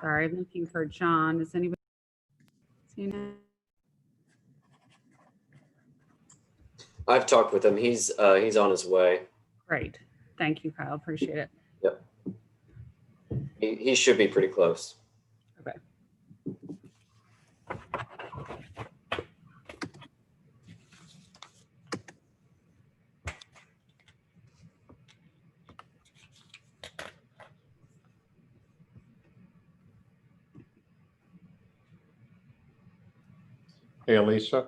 Sorry, I'm looking for John. Does anybody see him? I've talked with him. He's on his way. Great. Thank you, Kyle. Appreciate it. Yep. He should be pretty close. Okay. Hey, Alicia.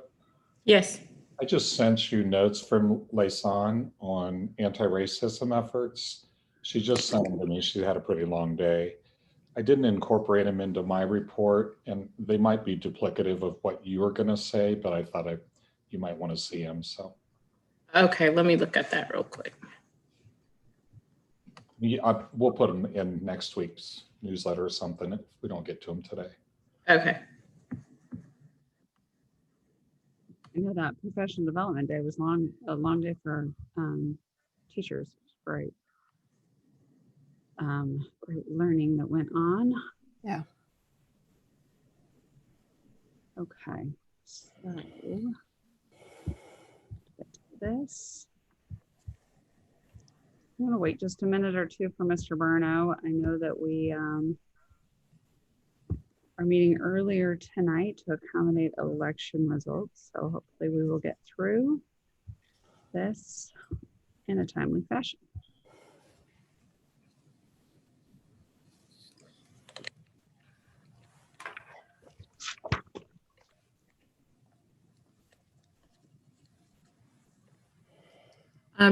Yes. I just sent you notes from Laysan on anti-racism efforts. She just sent them to me. She had a pretty long day. I didn't incorporate them into my report, and they might be duplicative of what you were going to say, but I thought you might want to see them. So, okay, let me look at that real quick. We'll put them in next week's newsletter or something if we don't get to them today. Okay. I know that professional development day was a long day for teachers. Great. Great learning that went on. Yeah. Okay. So get to this. I'm going to wait just a minute or two for Mr. Burno. I know that we are meeting earlier tonight to accommodate election results. So hopefully we will get through this in a timely fashion.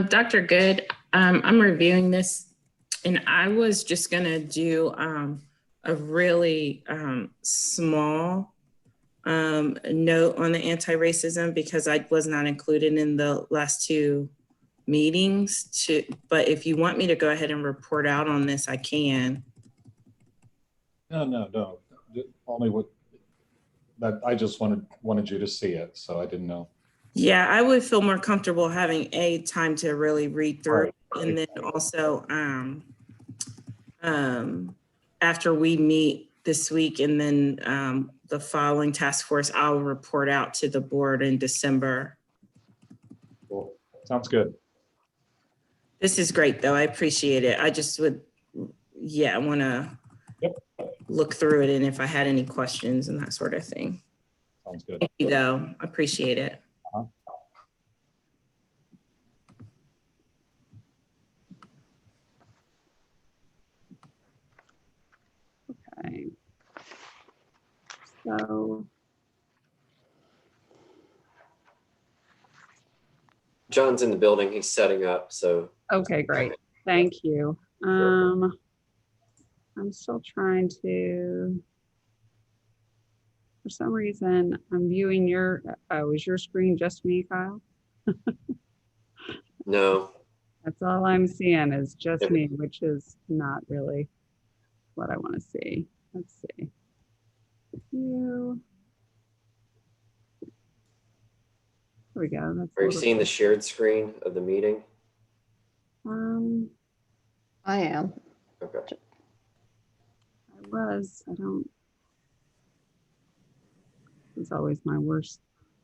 Dr. Good, I'm reviewing this, and I was just going to do a really small note on the anti-racism because I was not included in the last two meetings. But if you want me to go ahead and report out on this, I can. No. Only what that I just wanted you to see it, so I didn't know. Yeah, I would feel more comfortable having a time to really read through Right. it. And then also after we meet this week and then the following task force, I'll report out to the board in December. Cool. Sounds good. This is great though. I appreciate it. I just would, I want to look through it and if I had any questions and that sort of thing. Sounds good. Thank you though. I appreciate it. Okay. So John's in the building. He's setting up. So okay, great. Thank you. I'm still trying to, for some reason, I'm viewing your, is your screen just me, Kyle? no. That's all I'm seeing is just me, which is not really what I want to see. Let's see. You. There we go. That's Are you seeing the shared screen of the meeting? I am. Okay. I don't. It's always my worst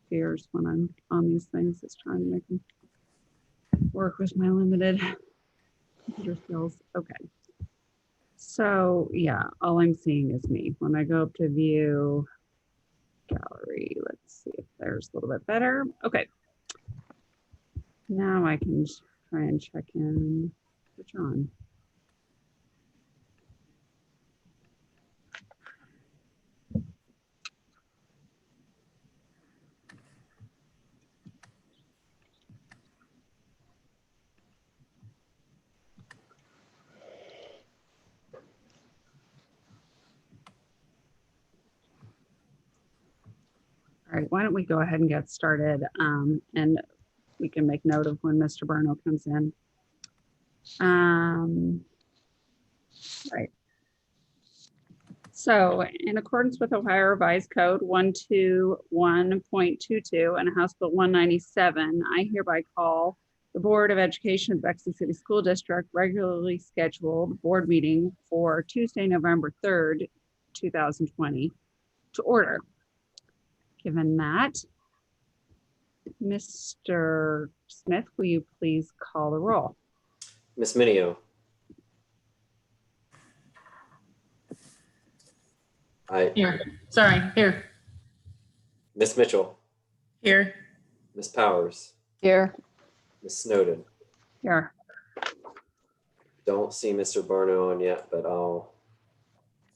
fears when I'm on these things is trying to make them work with my limited computer skills. Okay. So yeah, all I'm seeing is me. When I go up to view gallery, let's see if there's a little bit better. Okay. Now I can try and check in with John. All right, why don't we go ahead and get started, and we can make note of when Mr. Burno comes in. Right. So in accordance with Ohio Revised Code 121.22 and House Bill 197, I hereby call the Board of Education of Bexley City School District regularly scheduled board meeting for Tuesday, November 3rd, 2020 to order. Given that, Mr. Smith, will you please call the roll? Ms. Minio. Aye. Here. Sorry, here. Ms. Mitchell. Here. Ms. Powers. Here. Ms. Snowden. Here. Don't see Mr. Barno on yet, but I'll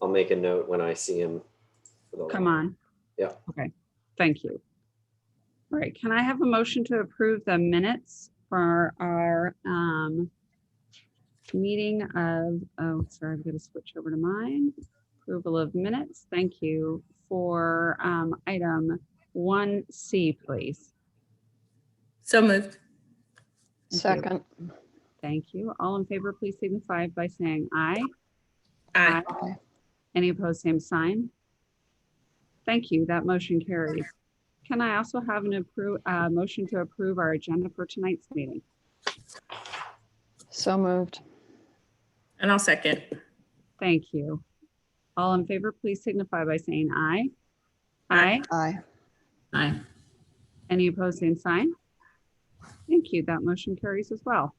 make a note when I see him. Come on. Yeah. Okay, thank you. All right, can I have a motion to approve the minutes for our meeting of, oh, sorry, I'm gonna switch over to mine. Approval of minutes, thank you, for item 1C, please. So moved. Thank you. Second. Thank you. All in favor, please signify by saying aye. Aye. Aye. Any opposed, same sign. Thank you, that motion carries. Can I also have an motion to approve our agenda for tonight's meeting? So moved. And I'll second. Thank you. All in favor, please signify by saying aye. Aye. Aye. Aye. Aye. Any opposed, same sign. Thank you, that motion carries as well.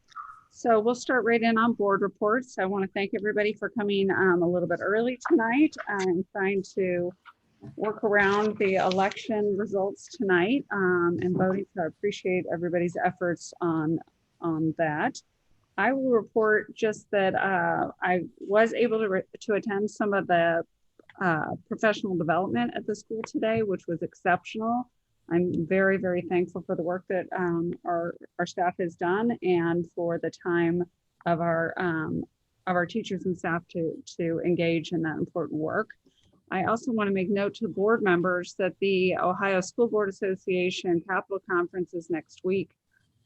So we'll start right in on board reports. I want to thank everybody for coming a little bit early tonight. I'm trying to work around the election results tonight and voting. So I appreciate everybody's efforts on that. I will report just that I was able to attend some of the professional development at the school today, which was exceptional. I'm very, very thankful for the work that our staff has done and for the time of our teachers and staff to engage in that important work. I also want to make note to board members that the Ohio School Board Association Capital Conference is next week.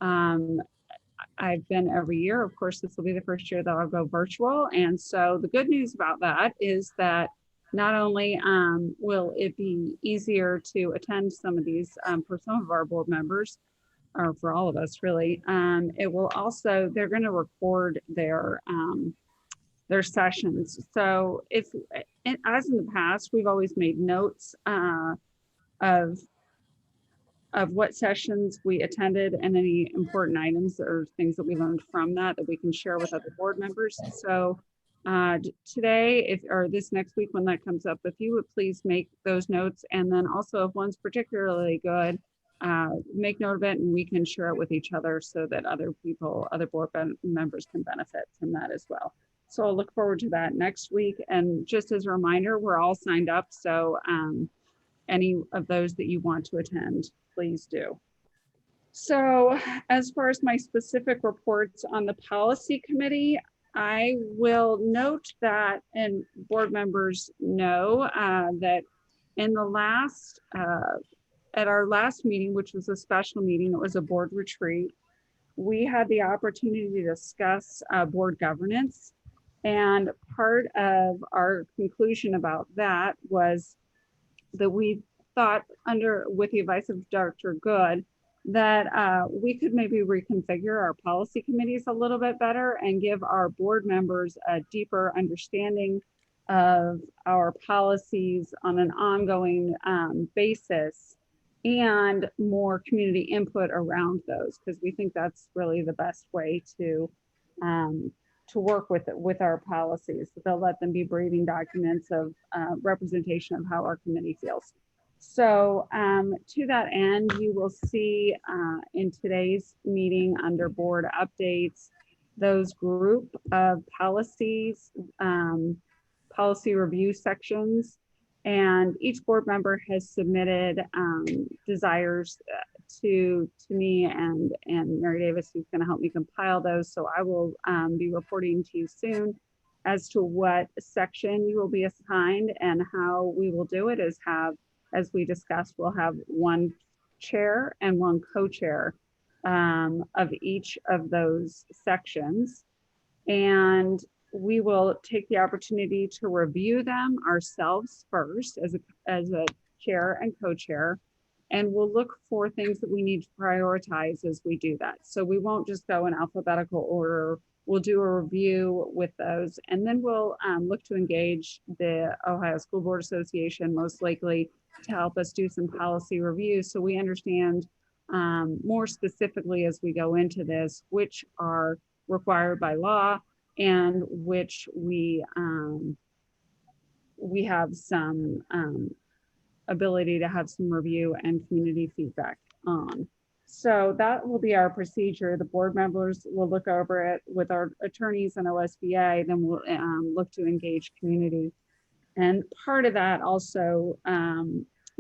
I've been every year. Of course, this will be the first year that I'll go virtual. And so the good news about that is that not only will it be easier to attend some of these for some of our board members, or for all of us really, it will also, they're going to record their sessions. So if, as in the past, we've always made notes of what sessions we attended and any important items or things that we learned from that we can share with other board members. So today, or this next week when that comes up, if you would please make those notes, and then also if one's particularly good, make note of it and we can share it with each other so that other board members can benefit from that as well. So I'll look forward to that next week. And just as a reminder, we're all signed up. So any of those that you want to attend, please do. So as far as my specific reports on the policy committee, I will note that, and board members know that in the last, at our last meeting, which was a special meeting, it was a board retreat, we had the opportunity to discuss board governance. And part of our conclusion about that was that we thought, with the advice of Dr. Good, that we could maybe reconfigure our policy committees a little bit better and give our board members a deeper understanding of our policies on an ongoing basis and more community input around those, because we think that's really the best way to work with our policies. So they'll let them be breathing documents of representation of how our committee feels. So to that end, you will see in today's meeting under board updates, those group of policies, policy review sections, and each board member has submitted desires to me and Mary Davis, who's going to help me compile those. So I will be reporting to you soon as to what section you will be assigned, and how we will do it is as we discussed, we'll have one chair and one co-chair of each of those sections. And we will take the opportunity to review them ourselves first as a chair and co-chair. And we'll look for things that we need to prioritize as we do that. So we won't just go in alphabetical order. We'll do a review with those, and then we'll look to engage the Ohio School Board Association, most likely, to help us do some policy reviews so we understand more specifically as we go into this, which are required by law and which we have some ability to have some review and community feedback on. So that will be our procedure. The board members will look over it with our attorneys and OSBA, then we'll look to engage community. And part of that also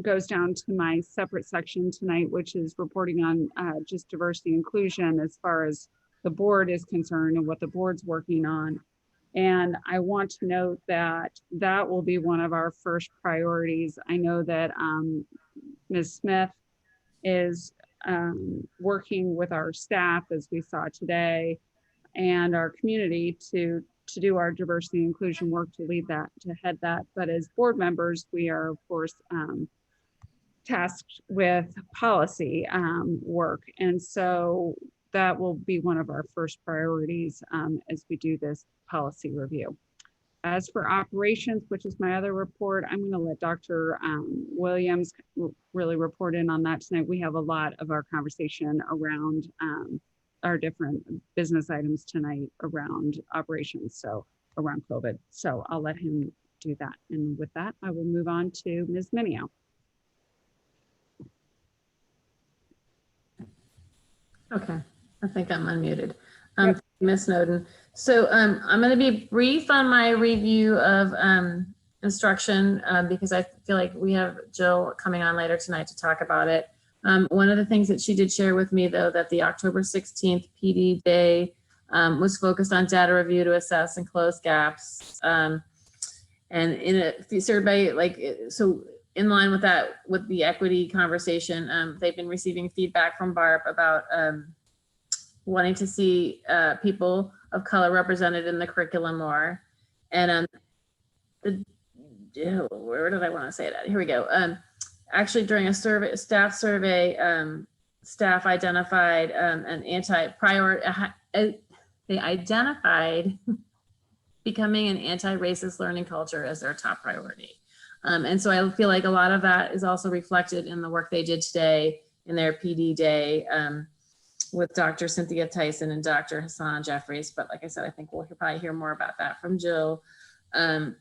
goes down to my separate section tonight, which is reporting on just diversity and inclusion as far as the board is concerned and what the board's working on. And I want to note that that will be one of our first priorities. I know that Ms. Smith is working with our staff, as we saw today, and our community to do our diversity and inclusion work, to lead that, to head that. But as board members, we are of course tasked with policy work. And so that will be one of our first priorities as we do this policy review. As for operations, which is my other report, I'm going to let Dr. Williams really report in on that tonight. We have a lot of our conversation around our different business items tonight around operations, so around COVID. So I'll let him do that. And with that, I will move on to Ms. Minio. Okay, I think I'm unmuted. Yep. Ms. Snowden. So I'm going to be brief on my review of instruction because I feel like we have Jill coming on later tonight to talk about it. One of the things that she did share with me, though, that the October 16th PD day was focused on data review to assess and close gaps. And in a survey, so in line with that, with the equity conversation, they've been receiving feedback from BARP about wanting to see people of color represented in the curriculum more. And where did I want to say that? Here we go. Actually, during a survey, staff survey, staff identified they identified becoming an anti-racist learning culture as their top priority. And so I feel like a lot of that is also reflected in the work they did today in their PD day with Dr. Cynthia Tyson and Dr. Hassan Jeffries. But like I said, I think we'll probably hear more about that from Jill. And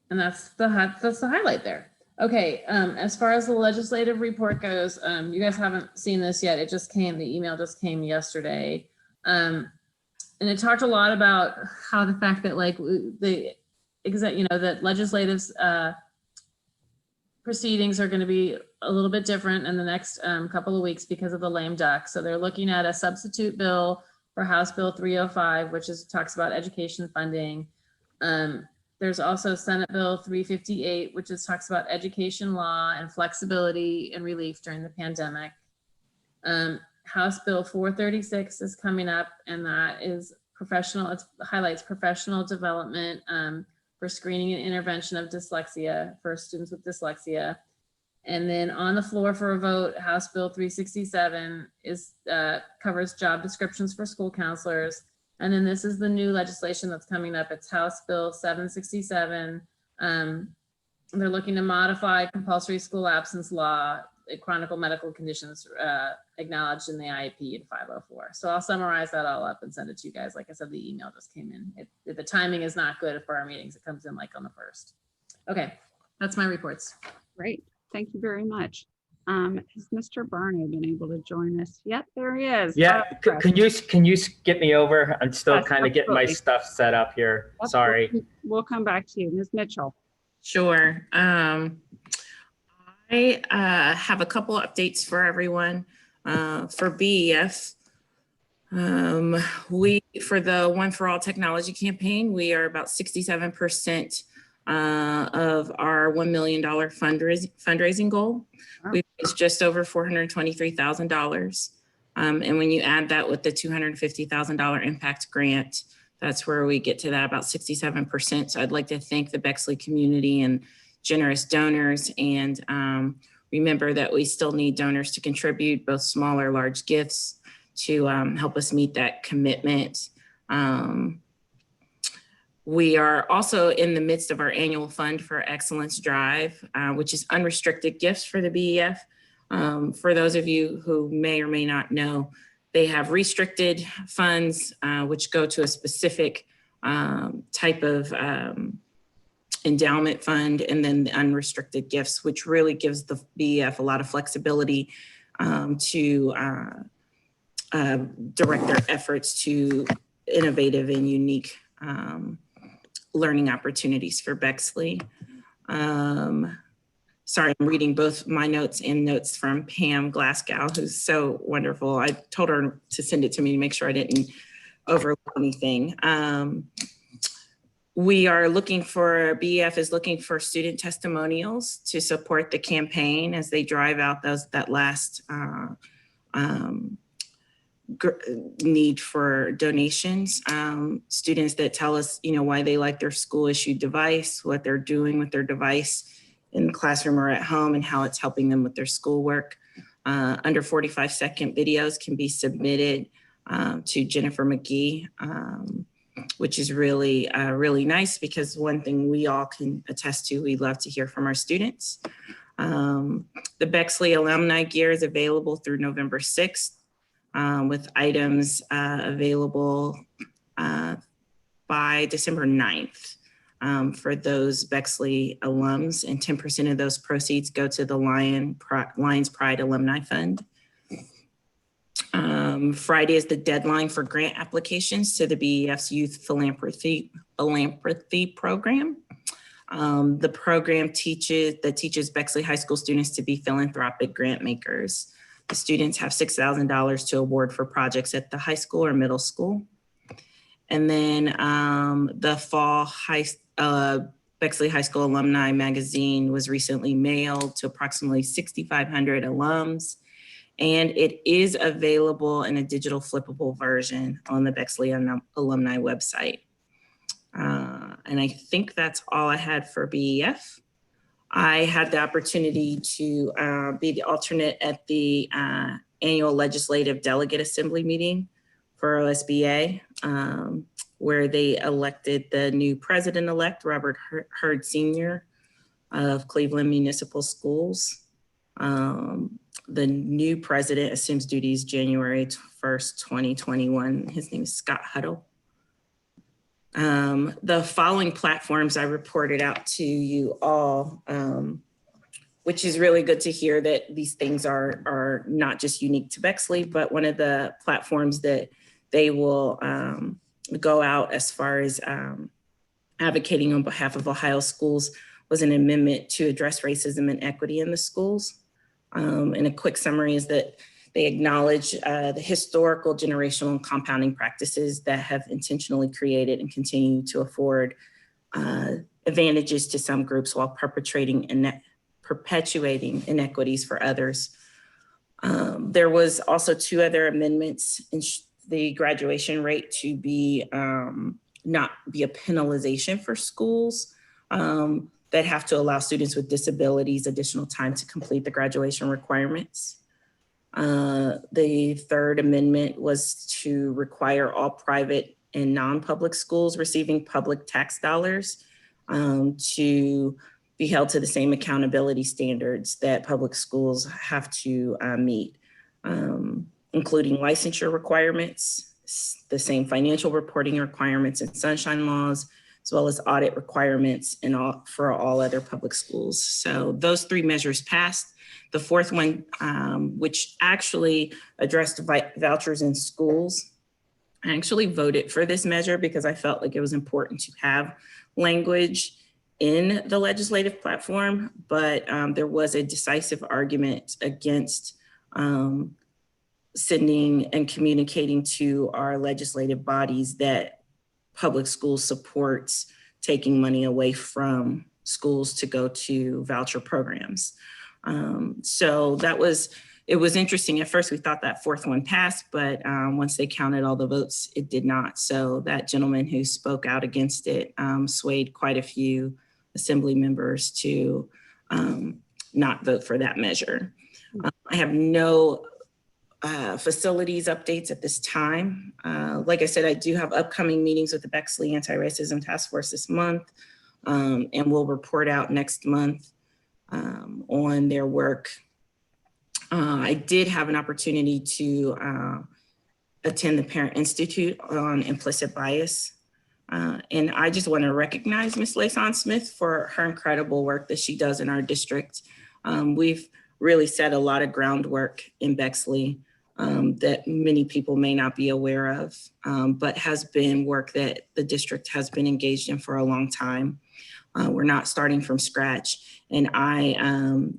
that's the highlight there. Okay, as far as the legislative report goes, you guys haven't seen this yet. It just came, the email just came yesterday. And it talked a lot about how the fact that that legislative proceedings are going to be a little bit different in the next couple of weeks because of the lame duck. So they're looking at a substitute bill for House Bill 305, which talks about education funding. There's also Senate Bill 358, which talks about education law and flexibility and relief during the pandemic. House Bill 436 is coming up, and that is professional. It highlights professional development for screening and intervention of dyslexia for students with dyslexia. And then on the floor for a vote, House Bill 367 covers job descriptions for school counselors. And then this is the new legislation that's coming up. It's House Bill 767. They're looking to modify compulsory school absence law, chronic medical conditions acknowledged in the IEP in 504. So I'll summarize that all up and send it to you guys. Like I said, the email just came in. The timing is not good for our meetings. It comes in like on the 1st. Okay, that's my reports. Great, thank you very much. Has Mr. Barney been able to join us yet? There he is. Yeah, can you skip me over? I'm still Yes, kind of getting my absolutely. stuff set up here. Sorry. We'll come back to you, Ms. Mitchell. Sure. I have a couple updates for everyone. For BEF, for the One for All Technology campaign, we are about 67% of our $1 million fundraising goal. Wow. We've raised just over $423,000. And when you add that with the $250,000 impact grant, that's where we get to that about 67%. So I'd like to thank the Bexley community and generous donors. And remember that we still need donors to contribute, both small or large gifts, to help us meet that commitment. We are also in the midst of our annual Fund for Excellence Drive, which is unrestricted gifts for the BEF. For those of you who may or may not know, they have restricted funds, which go to a specific type of endowment fund, and then the unrestricted gifts, which really gives the BEF a lot of flexibility to direct their efforts to innovative and unique learning opportunities for Bexley. Sorry, I'm reading both my notes and notes from Pam Glasgow, who's so wonderful. I told her to send it to me to make sure I didn't overlook anything. We are looking for, BEF is looking for student testimonials to support the campaign as they drive out that last need for donations. Students that tell us, why they like their school issued device, what they're doing with their device in the classroom or at home, and how it's helping them with their schoolwork. Under 45-second videos can be submitted to Jennifer McGee, which is really, really nice, because one thing we all can attest to, we love to hear from our students. The Bexley Alumni gear is available through November 6th, with items available by December 9th for those Bexley alums, and 10% of those proceeds go to the Lions Pride Alumni Fund. Friday is the deadline for grant applications to the BEF's Youth Philanthropy program. The program teaches Bexley High School students to be philanthropic grant makers. The students have $6,000 to award for projects at the high school or middle school. And then the fall Bexley High School Alumni magazine was recently mailed to approximately 6,500 alums. And it is available in a digital flippable version on the Bexley Alumni website. And I think that's all I had for BEF. I had the opportunity to be the alternate at the annual Legislative Delegate Assembly meeting for OSBA, where they elected the new president-elect, Robert Hurd Sr. of Cleveland Municipal Schools. The new president assumes duties January 1st, 2021. His name is Scott Huddle. The following platforms I reported out to you all, which is really good to hear that these things are not just unique to Bexley, but one of the platforms that they will go out as far as advocating on behalf of Ohio schools was an amendment to address racism and equity in the schools. And a quick summary is that they acknowledge the historical, generational, and compounding practices that have intentionally created and continue to afford advantages to some groups while perpetuating inequities for others. There was also two other amendments in the graduation rate to be not be a penalization for schools that have to allow students with disabilities additional time to complete the graduation requirements. The third amendment was to require all private and non-public schools receiving public tax dollars to be held to the same accountability standards that public schools have to meet, including licensure requirements, the same financial reporting requirements and sunshine laws, as well as audit requirements for all other public schools. So those three measures passed. The fourth one, which actually addressed vouchers in schools, I actually voted for this measure because I felt like it was important to have language in the legislative platform, but there was a decisive argument against sending and communicating to our legislative bodies that public school supports taking money away from schools to go to voucher programs. So it was interesting. At first we thought that fourth one passed, but once they counted all the votes, it did not. So that gentleman who spoke out against it swayed quite a few assembly members to not vote for that measure. I have no facilities updates at this time. Like I said, I do have upcoming meetings with the Bexley Anti-Racism Task Force this month, and we'll report out next month on their work. I did have an opportunity to attend the Parent Institute on implicit bias. And I just want to recognize Ms. Layson Smith for her incredible work that she does in our district. We've really set a lot of groundwork in Bexley that many people may not be aware of, but has been work that the district has been engaged in for a long time. We're not starting from scratch. And I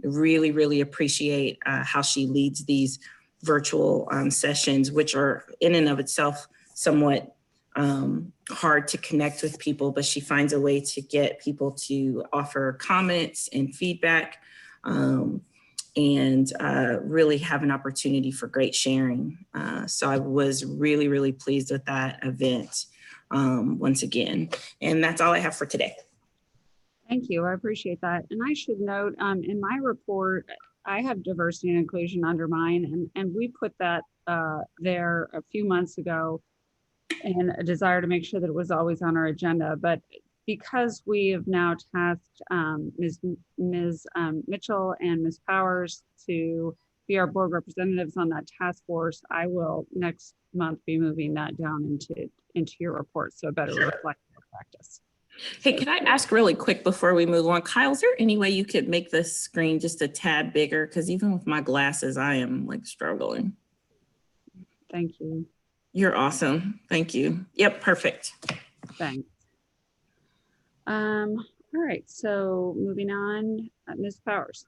really, really appreciate how she leads these virtual sessions, which are in and of itself somewhat hard to connect with people, but she finds a way to get people to offer comments and feedback and really have an opportunity for great sharing. So I was really, really pleased with that event once again. And that's all I have for today. Thank you. I appreciate that. And I should note in my report, I have diversity and inclusion under mine, and we put that there a few months ago in a desire to make sure that it was always on our agenda. But because we have now tasked Ms. Mitchell and Ms. Powers to be our board representatives on that task force, I will next month be moving that down into your report, so it better reflect our practice. Hey, can I ask really quick before we move on? Kyle, is there any way you could make the screen just a tad bigger? Because even with my glasses, I am like struggling. Thank you. You're awesome. Thank you. Yep, perfect. Thanks. All right, so moving on, Ms. Powers.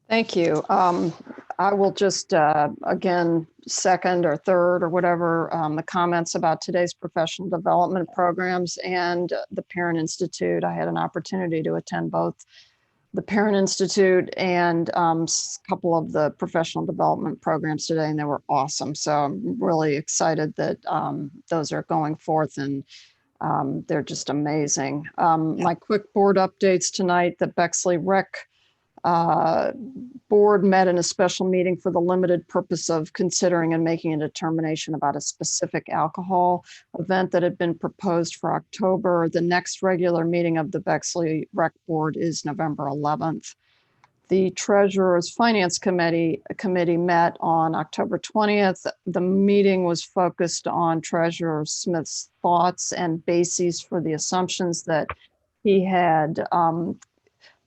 Thank you. I will just, again, second or third or whatever, the comments about today's professional development programs and the Parent Institute. I had an opportunity to attend both the Parent Institute and a couple of the professional development programs today, and they were awesome. So I'm really excited that those are going forth, and they're just amazing. My quick board updates tonight: the Bexley Rec board met in a special meeting for the limited purpose of considering and making a determination about a specific alcohol event that had been proposed for October. The next regular meeting of the Bexley Rec Board is November 11th. The Treasurer's Finance Committee met on October 20th. The meeting was focused on Treasurer Smith's thoughts and bases for the assumptions that he had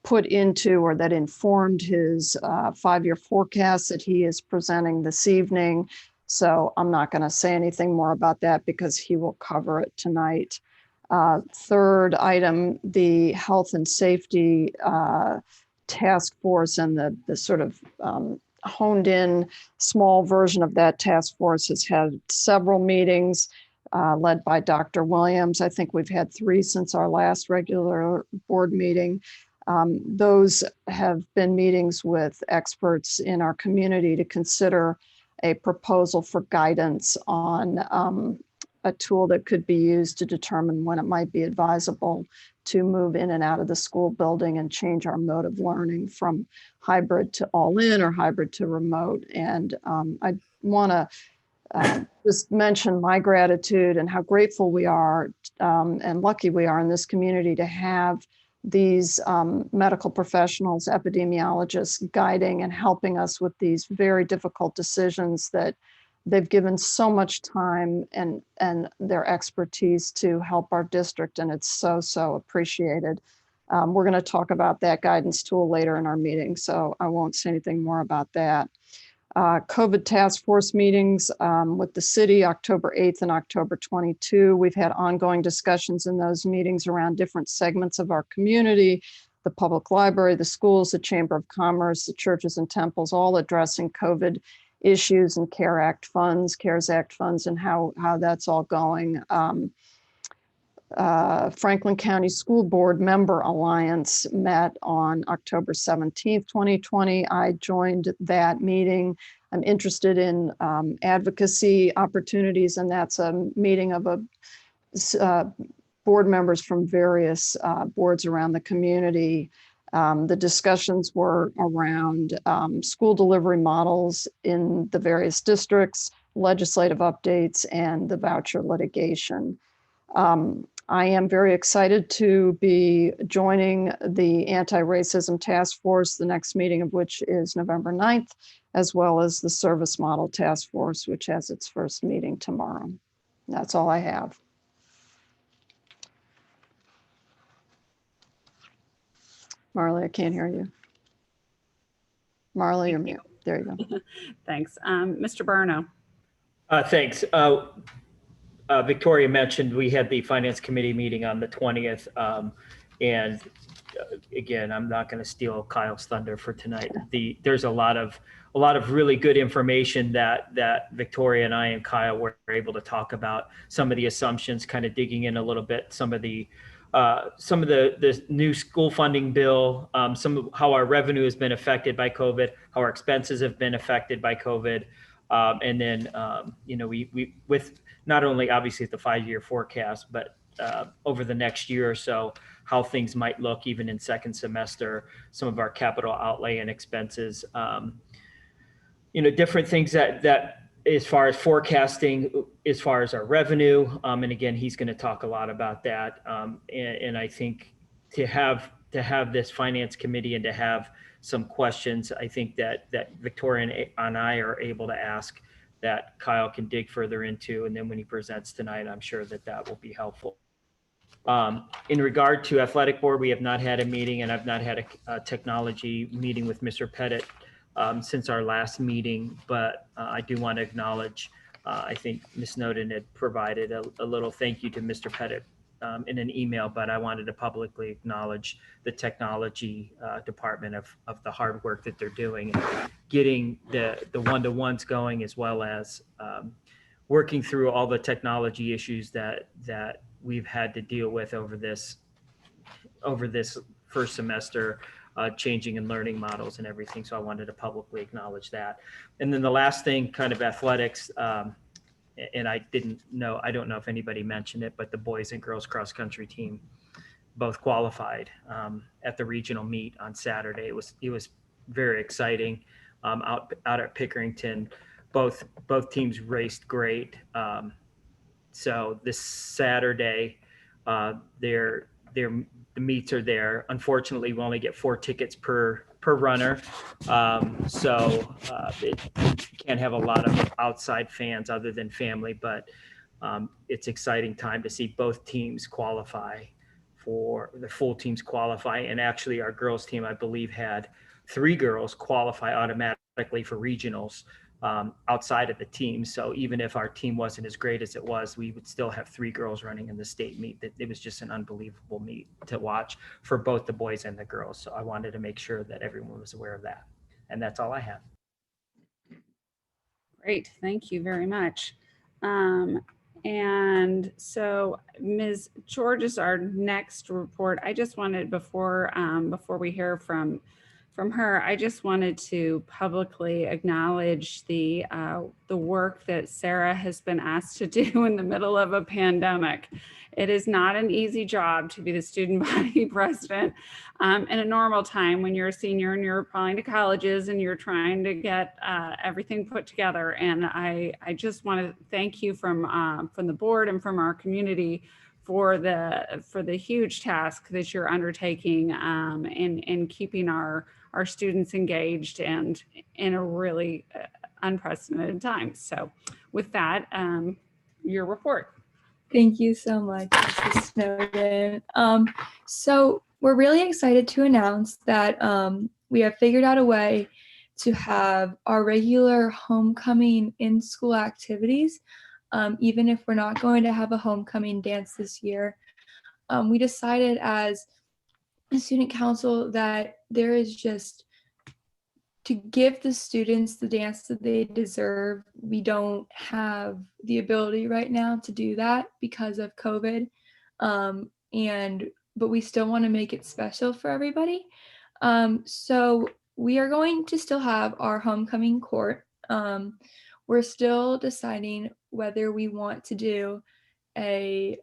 put into, or that informed his 5-year forecast that he is presenting this evening. So I'm not going to say anything more about that because he will cover it tonight. Third item, the health and safety task force and the sort of honed in small version of that task force has had several meetings led by Dr. Williams. I think we've had 3 since our last regular board meeting. Those have been meetings with experts in our community to consider a proposal for guidance on a tool that could be used to determine when it might be advisable to move in and out of the school building and change our mode of learning from hybrid to all in or hybrid to remote. And I want to just mention my gratitude and how grateful we are and lucky we are in this community to have these medical professionals, epidemiologists guiding and helping us with these very difficult decisions that they've given so much time and their expertise to help our district. And it's so appreciated. We're going to talk about that guidance tool later in our meeting, so I won't say anything more about that. COVID task force meetings with the city, October 8th and October 22. We've had ongoing discussions in those meetings around different segments of our community, the public library, the schools, the Chamber of Commerce, the churches and temples, all addressing COVID issues and CARES Act funds, and how that's all going. Franklin County School Board Member Alliance met on October 17th, 2020. I joined that meeting. I'm interested in advocacy opportunities, and that's a meeting of board members from various boards around the community. The discussions were around school delivery models in the various districts, legislative updates, and the voucher litigation. I am very excited to be joining the Anti-Racism Task Force, the next meeting of which is November 9th, as well as the Service Model Task Force, which has its first meeting tomorrow. That's all I have. Marley, I can't hear you. Marley, you're mute. There you go. Thanks. Mr. Barno. Thanks. Victoria mentioned we had the Finance Committee meeting on the 20th. And again, I'm not going to steal Kyle's thunder for tonight. There's a lot of really good information that Victoria and I and Kyle were able to talk about. Some of the assumptions, kind of digging in a little bit, some of the new school funding bill, some of how our revenue has been affected by COVID, how our expenses have been affected by COVID. And then, we with not only obviously the 5-year forecast, but over the next year or so, how things might look even in second semester, some of our capital outlay and expenses, different things that as far as forecasting, as far as our revenue. And again, he's going to talk a lot about that. And I think to have this finance committee and to have some questions, I think that Victoria and I are able to ask that Kyle can dig further into. And then when he presents tonight, I'm sure that will be helpful. In regard to athletic board, we have not had a meeting, and I've not had a technology meeting with Mr. Pettit since our last meeting, but I do want to acknowledge, I think Ms. Snowden had provided a little thank you to Mr. Pettit in an email, but I wanted to publicly acknowledge the technology department of the hard work that they're doing, and getting the one-to-ones going, as well as working through all the technology issues that we've had to deal with over this first semester, changing and learning models and everything. So I wanted to publicly acknowledge that. And then the last thing, kind of athletics, and I don't know if anybody mentioned it, but the boys and girls cross country team both qualified at the regional meet on Saturday. It was very exciting out at Pickerington. Both teams raced great. So this Saturday, the meets are there. Unfortunately, we only get 4 tickets per runner. So you can't have a lot of outside fans other than family, but it's exciting time to see both teams qualify, for the full teams qualify. And actually our girls team, I believe, had 3 girls qualify automatically for regionals outside of the team. So even if our team wasn't as great as it was, we would still have 3 girls running in the state meet. It was just an unbelievable meet to watch for both the boys and the girls. So I wanted to make sure that everyone was aware of that. And that's all I have. Great, thank you very much. And so Ms. George is our next report. I just wanted, before we hear from her, I just wanted to publicly acknowledge the work that Sarah has been asked to do in the middle of a pandemic. It is not an easy job to be the student body president in a normal time when you're a senior and you're applying to colleges and you're trying to get everything put together. And I just want to thank you from the board and from our community for the huge task that you're undertaking in keeping our students engaged and in a really unprecedented time. So with that, your report. Thank you so much, Mrs. Snowden. So we're really excited to announce that we have figured out a way to have our regular homecoming in-school activities, even if we're not going to have a homecoming dance this year. We decided as a student council that there is just, to give the students the dance that they deserve, we don't have the ability right now to do that because of COVID. But we still want to make it special for everybody. So we are going to still have our homecoming court. We're still deciding whether we want to do a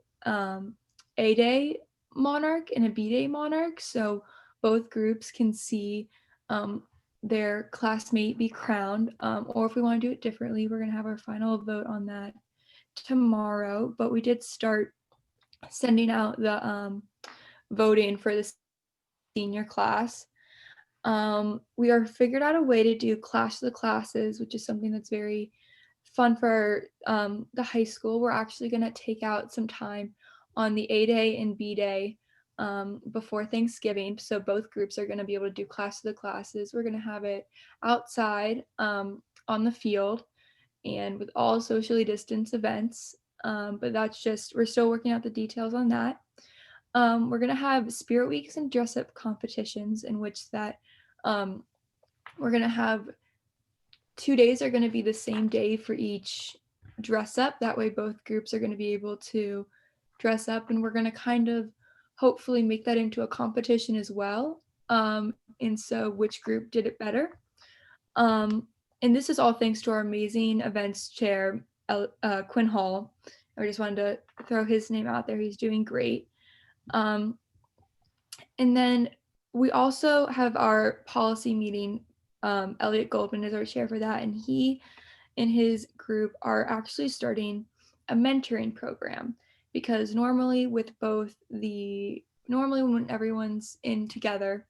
A-Day monarch and a B-Day monarch. So both groups can see their classmate be crowned. Or if we want to do it differently, we're going to have our final vote on that tomorrow. But we did start sending out the voting for the senior class. We are figured out a way to do Clash of the Classes, which is something that's very fun for the high school. We're actually going to take out some time on the A-Day and B-Day before Thanksgiving. So both groups are going to be able to do Clash of the Classes. We're going to have it outside on the field and with all socially distanced events. But that's just, we're still working out the details on that. We're going to have spirit weeks and dress up competitions in which that we're going to have 2 days are going to be the same day for each dress up. That way both groups are going to be able to dress up, and we're going to kind of hopefully make that into a competition as well. And so which group did it better? And this is all thanks to our amazing events chair, Quinn Hall. I just wanted to throw his name out there. He's doing great. And then we also have our policy meeting. Elliot Goldman is our chair for that, and he and his group are actually starting a mentoring program, because normally when everyone's in together,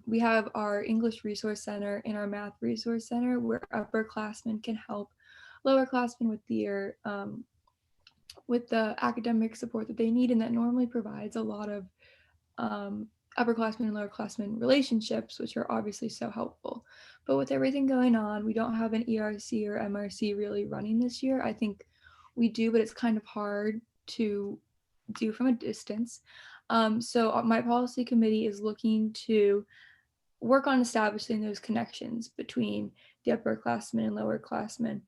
we have our English Resource Center and our Math Resource Center where upperclassmen can help lowerclassmen with the academic support that they need, and that normally provides a lot of upperclassmen and lowerclassmen relationships, which are obviously so helpful. But with everything going on, we don't have an ERC or MRC really running this year. I think we do, but it's kind of hard to do from a distance. So my policy committee is looking to work on establishing those connections between the upperclassmen and lowerclassmen.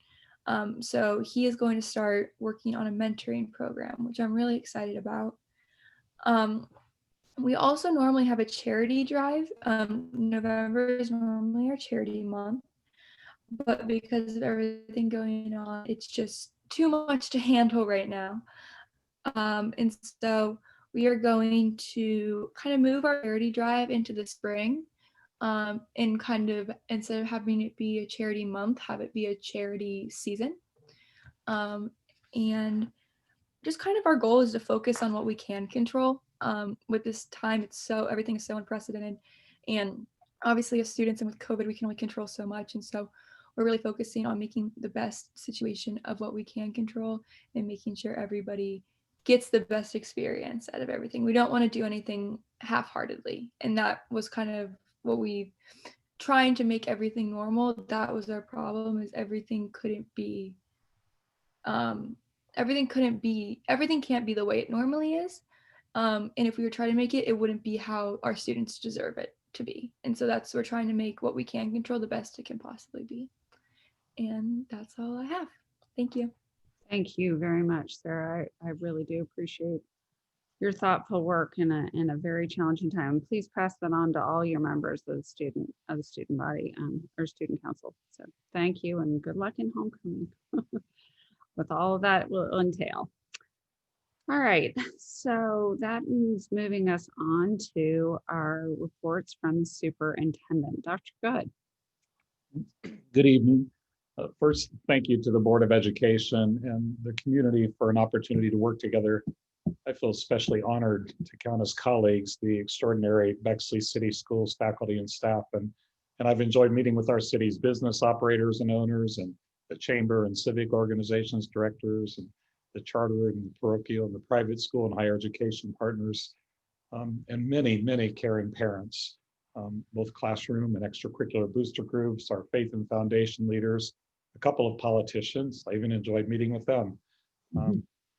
So he is going to start working on a mentoring program, which I'm really excited about. We also normally have a charity drive. November is normally our charity month, but because of everything going on, it's just too much to handle right now. And so we are going to kind of move our charity drive into the spring, and kind of, instead of having it be a charity month, have it be a charity season. And just kind of our goal is to focus on what we can control. With this time, everything is so unprecedented, and obviously as students and with COVID, we can only control so much. And so we're really focusing on making the best situation of what we can control and making sure everybody gets the best experience out of everything. We don't want to do anything half-heartedly. And that was kind of what we trying to make everything normal. That was our problem, is everything can't be the way it normally is. And if we were trying to make it, it wouldn't be how our students deserve it to be. And so we're trying to make what we can control the best it can possibly be. And that's all I have. Thank you. Thank you very much, Sarah. I really do appreciate your thoughtful work in a very challenging time. Please pass that on to all your members of the student body or student council. So thank you, and good luck in homecoming with all of that will entail. All right, so that is moving us on to our reports from the superintendent. Dr. Good. Good evening. First, thank you to the Board of Education and the community for an opportunity to work together. I feel especially honored to count as colleagues the extraordinary Bexley City Schools faculty and staff, and I've enjoyed meeting with our city's business operators and owners, and the chamber and civic organizations directors, and the charter and the parochial and the private school and higher education partners, and many, many caring parents, both classroom and extracurricular booster groups, our faith and foundation leaders, a couple of politicians. I even enjoyed meeting with them.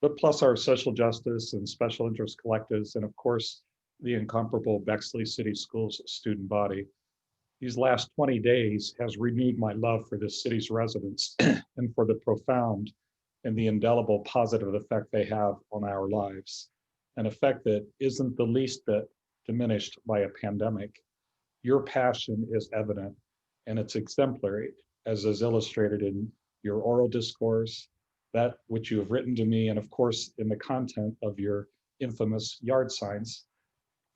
But plus our social justice and special interest collectives, and of course, the incomparable Bexley City Schools student body. These last 20 days has renewed my love for this city's residents and for the profound and the indelible positive effect they have on our lives, an effect that isn't the least bit diminished by a pandemic. Your passion is evident, and it's exemplary, as is illustrated in your oral discourse, that which you have written to me, and of course in the content of your infamous yard signs.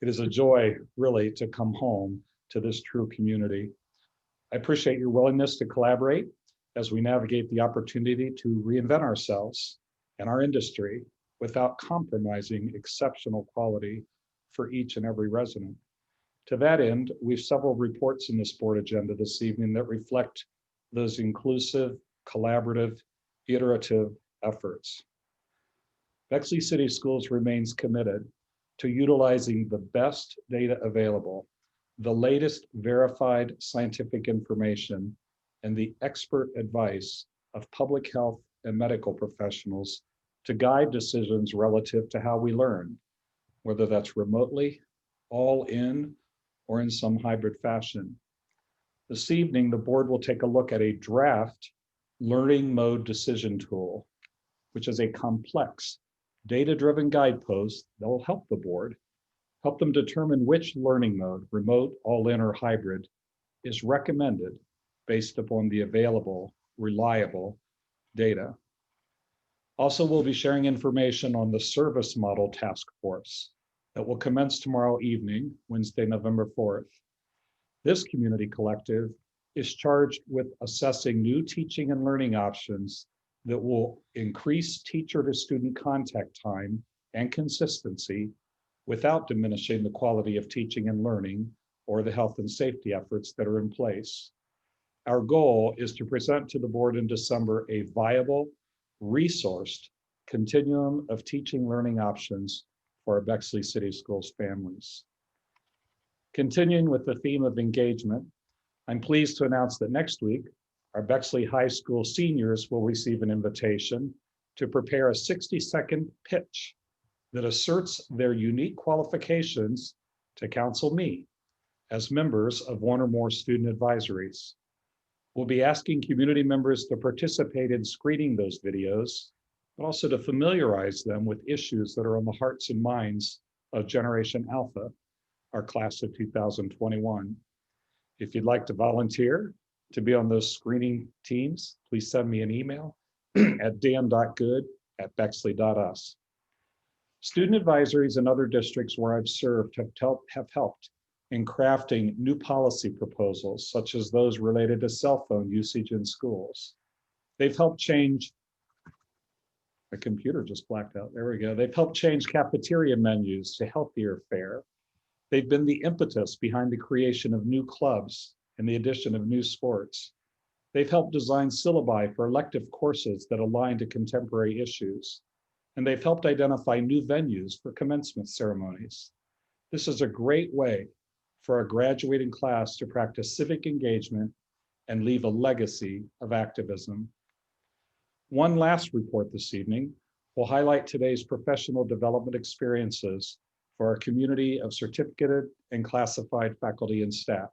It is a joy, really, to come home to this true community. I appreciate your willingness to collaborate as we navigate the opportunity to reinvent ourselves and our industry without compromising exceptional quality for each and every resident. To that end, we have several reports in this board agenda this evening that reflect those inclusive, collaborative, iterative efforts. Bexley City Schools remains committed to utilizing the best data available, the latest verified scientific information, and the expert advice of public health and medical professionals to guide decisions relative to how we learn, whether that's remotely, all in, or in some hybrid fashion. This evening, the board will take a look at a draft learning mode decision tool, which is a complex data-driven guidepost that will help the board, help them determine which learning mode, remote, all-in, or hybrid, is recommended based upon the available, reliable data. Also, we'll be sharing information on the service model task force that will commence tomorrow evening, Wednesday, November 4th. This community collective is charged with assessing new teaching and learning options that will increase teacher to student contact time and consistency without diminishing the quality of teaching and learning or the health and safety efforts that are in place. Our goal is to present to the board in December a viable, resourced continuum of teaching learning options for our Bexley City Schools families. Continuing with the theme of engagement, I'm pleased to announce that next week, our Bexley High School seniors will receive an invitation to prepare a 60-second pitch that asserts their unique qualifications to counsel me as members of one or more student advisories. We'll be asking community members to participate in screening those videos, but also to familiarize them with issues that are on the hearts and minds of Generation Alpha, our class of 2021. If you'd like to volunteer to be on those screening teams, please send me an email at dan.good@bexley.us. Student advisories in other districts where I've served have helped in crafting new policy proposals, such as those related to cell phone usage in schools. They've helped change, the computer just blacked out, there we go. They've helped change cafeteria menus to healthier fare. They've been the impetus behind the creation of new clubs and the addition of new sports. They've helped design syllabi for elective courses that align to contemporary issues. And they've helped identify new venues for commencement ceremonies. This is a great way for our graduating class to practice civic engagement and leave a legacy of activism. One last report this evening will highlight today's professional development experiences for our community of certificated and classified faculty and staff.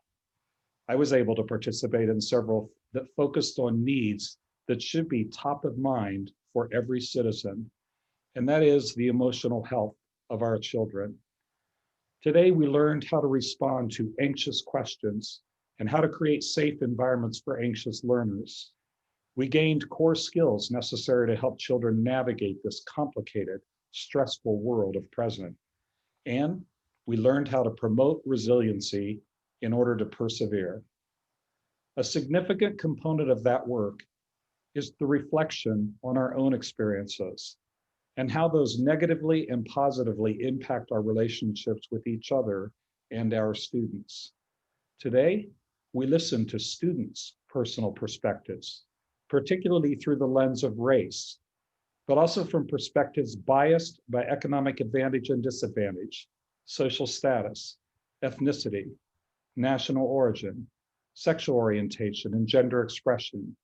I was able to participate in several that focused on needs that should be top of mind for every citizen, and that is the emotional health of our children. Today, we learned how to respond to anxious questions and how to create safe environments for anxious learners. We gained core skills necessary to help children navigate this complicated, stressful world of present. And we learned how to promote resiliency in order to persevere. A significant component of that work is the reflection on our own experiences and how those negatively and positively impact our relationships with each other and our students. Today, we listen to students' personal perspectives, particularly through the lens of race, but also from perspectives biased by economic advantage and disadvantage, social status, ethnicity, national origin, sexual orientation, and gender expression.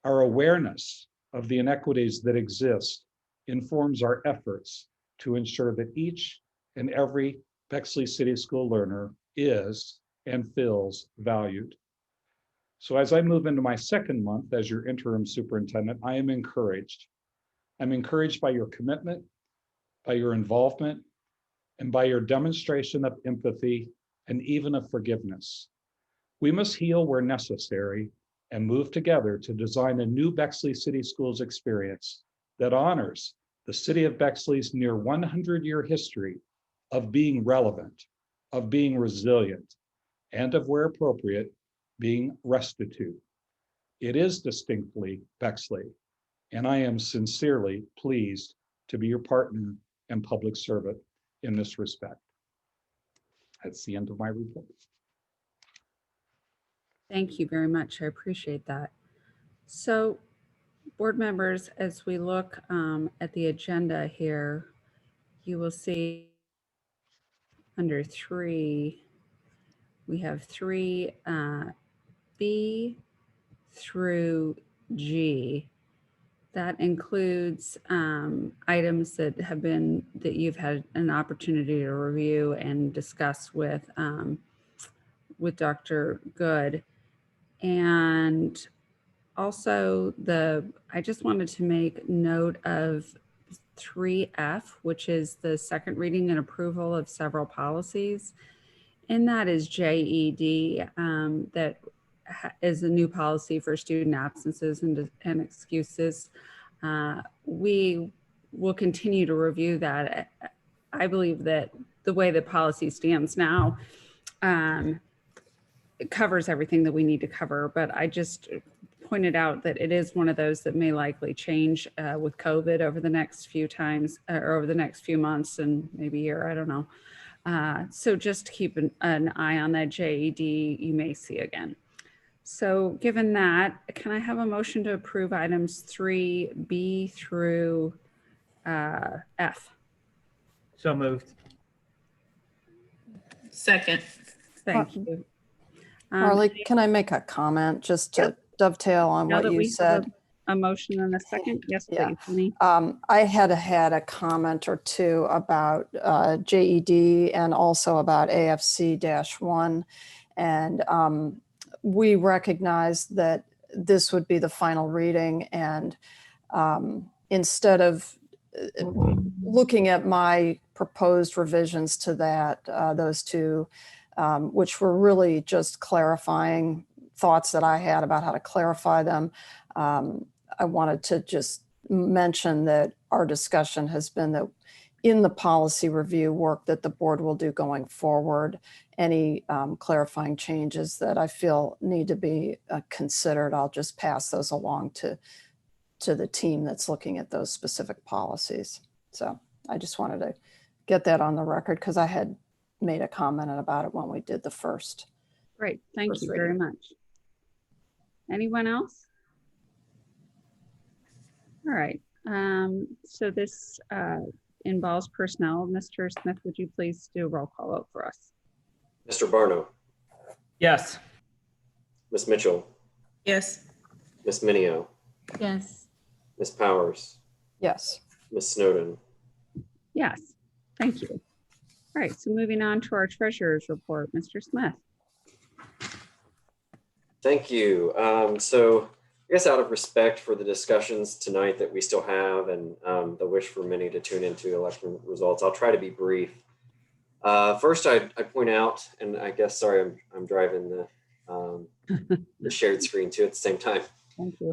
Our awareness of the inequities that exist informs our efforts to ensure that each and every Bexley City School learner is and feels valued. So as I move into my second month as your interim superintendent, I am encouraged. I'm encouraged by your commitment, by your involvement, and by your demonstration of empathy and even of forgiveness. We must heal where necessary and move together to design a new Bexley City Schools experience that honors the city of Bexley's near 100-year history of being relevant, of being resilient, and of, where appropriate, being restitute. It is distinctly Bexley, and I am sincerely pleased to be your partner and public servant in this respect. That's the end of my report. Thank you very much. I appreciate that. So, board members, as we look at the agenda here, you will see under 3, we have 3B through G. That includes items that you've had an opportunity to review and discuss with Dr. Good. And also I just wanted to make note of 3F, which is the second reading and approval of several policies. And that is JED, that is a new policy for student absences and excuses. We will continue to review that. I believe that the way the policy stands now, it covers everything that we need to cover, but I just pointed out that it is one of those that may likely change with COVID over the next few times or over the next few months and maybe a year, I don't know. So just keep an eye on that JED you may see again. So given that, can I have a motion to approve items 3B through F? So moved. Second. Thank you. Marley, can I make a comment just to dovetail on Now what that you we said? have a motion and a second, yes, Yeah. please, Winnie. I had a comment or two about JED and also about AFC-1. And we recognize that this would be the final reading. And instead of looking at my proposed revisions to that, those two, which were really just clarifying thoughts that I had about how to clarify them, I wanted to just mention that our discussion has been that in the policy review work that the board will do going forward, any clarifying changes that I feel need to be considered, I'll just pass those along to the team that's looking at those specific policies. So I just wanted to get that on the record because I had made a comment about it when we did the first. Great, thank First you very reading. much. Anyone else? All right, so this involves personnel. Mr. Smith, would you please do a roll call vote for us? Mr. Barno, Yes. Ms. Mitchell, Yes. Ms. Minio, Yes. Ms. Powers, Yes. Ms. Snowden. Yes, thank you. All right, so moving on to our treasurer's report, Mr. Smith. Thank you. So I guess out of respect for the discussions tonight that we still have and the wish for many to tune into election results, I'll try to be brief. First, I point out, and I guess, sorry, I'm driving the shared screen too at the same time. Thank you.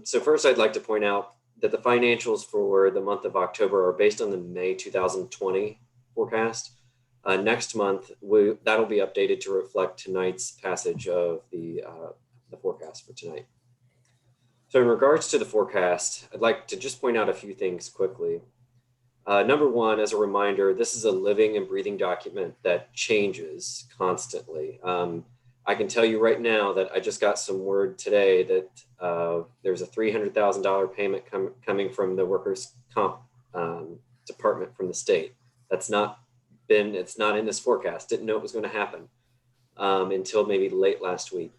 So first, I'd like to point out that the financials for the month of October are based on the May 2020 forecast. Next month, that'll be updated to reflect tonight's passage of the forecast for tonight. So in regards to the forecast, I'd like to just point out a few things quickly. Number one, as a reminder, this is a living and breathing document that changes constantly. I can tell you right now that I just got some word today that there's a $300,000 payment coming from the workers' comp department from the state. It's not in this forecast. Didn't know it was going to happen until maybe late last week.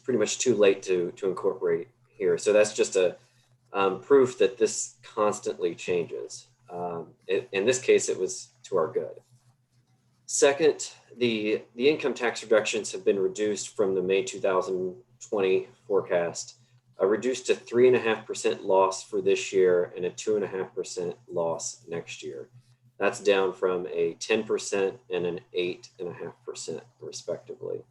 Pretty much too late to incorporate here. So that's just a proof that this constantly changes. In this case, it was to our good. Second, the income tax reductions have been reduced from the May 2020 forecast, reduced to 3.5% loss for this year and a 2.5% loss next year. That's down from a 10% and an 8.5% respectively.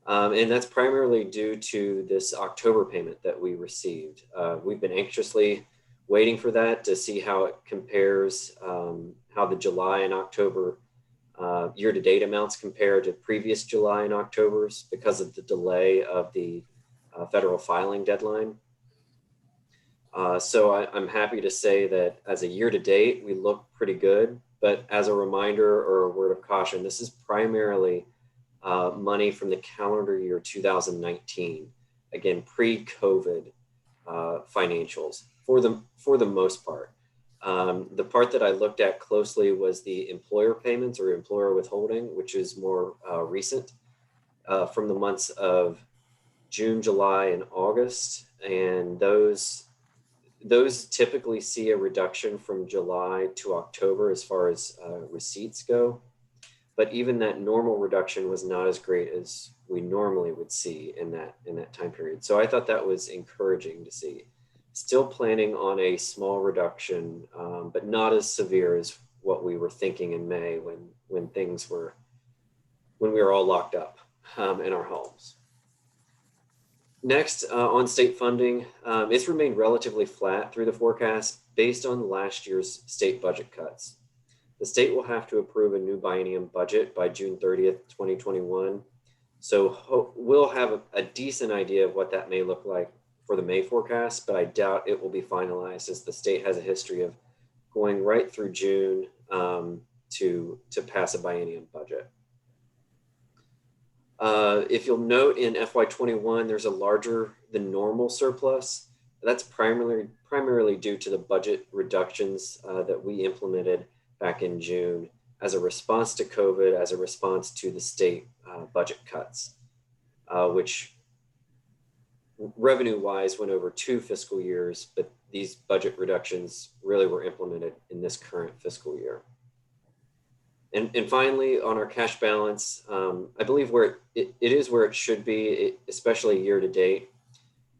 And that's primarily due to this October payment that we received. We've been anxiously waiting for that to see how it compares, how the July and October year-to-date amounts compare to previous July and Octobers because of the delay of the federal filing deadline. So I'm happy to say that as a year-to-date, we look pretty good. But as a reminder or a word of caution, this is primarily money from the calendar year 2019, again, pre-COVID financials for the most part. The part that I looked at closely was the employer payments or employer withholding, which is more recent from the months of June, July, and August. And those typically see a reduction from July to October as far as receipts go. But even that normal reduction was not as great as we normally would see in that time period. So I thought that was encouraging to see. Still planning on a small reduction, but not as severe as what we were thinking in May when we were all locked up in our homes. Next, on state funding, it's remained relatively flat through the forecast based on last year's state budget cuts. The state will have to approve a new biennium budget by June 30th, 2021. So we'll have a decent idea of what that may look like for the May forecast, but I doubt it will be finalized as the state has a history of going right through June to pass a biennium budget. If you'll note in FY21, there's a larger than normal surplus. That's primarily due to the budget reductions that we implemented back in June as a response to COVID, as a response to the state budget cuts, which revenue-wise went over 2 fiscal years, but these budget reductions really were implemented in this current fiscal year. And finally, on our cash balance, I believe where it is where it should be, especially year to date.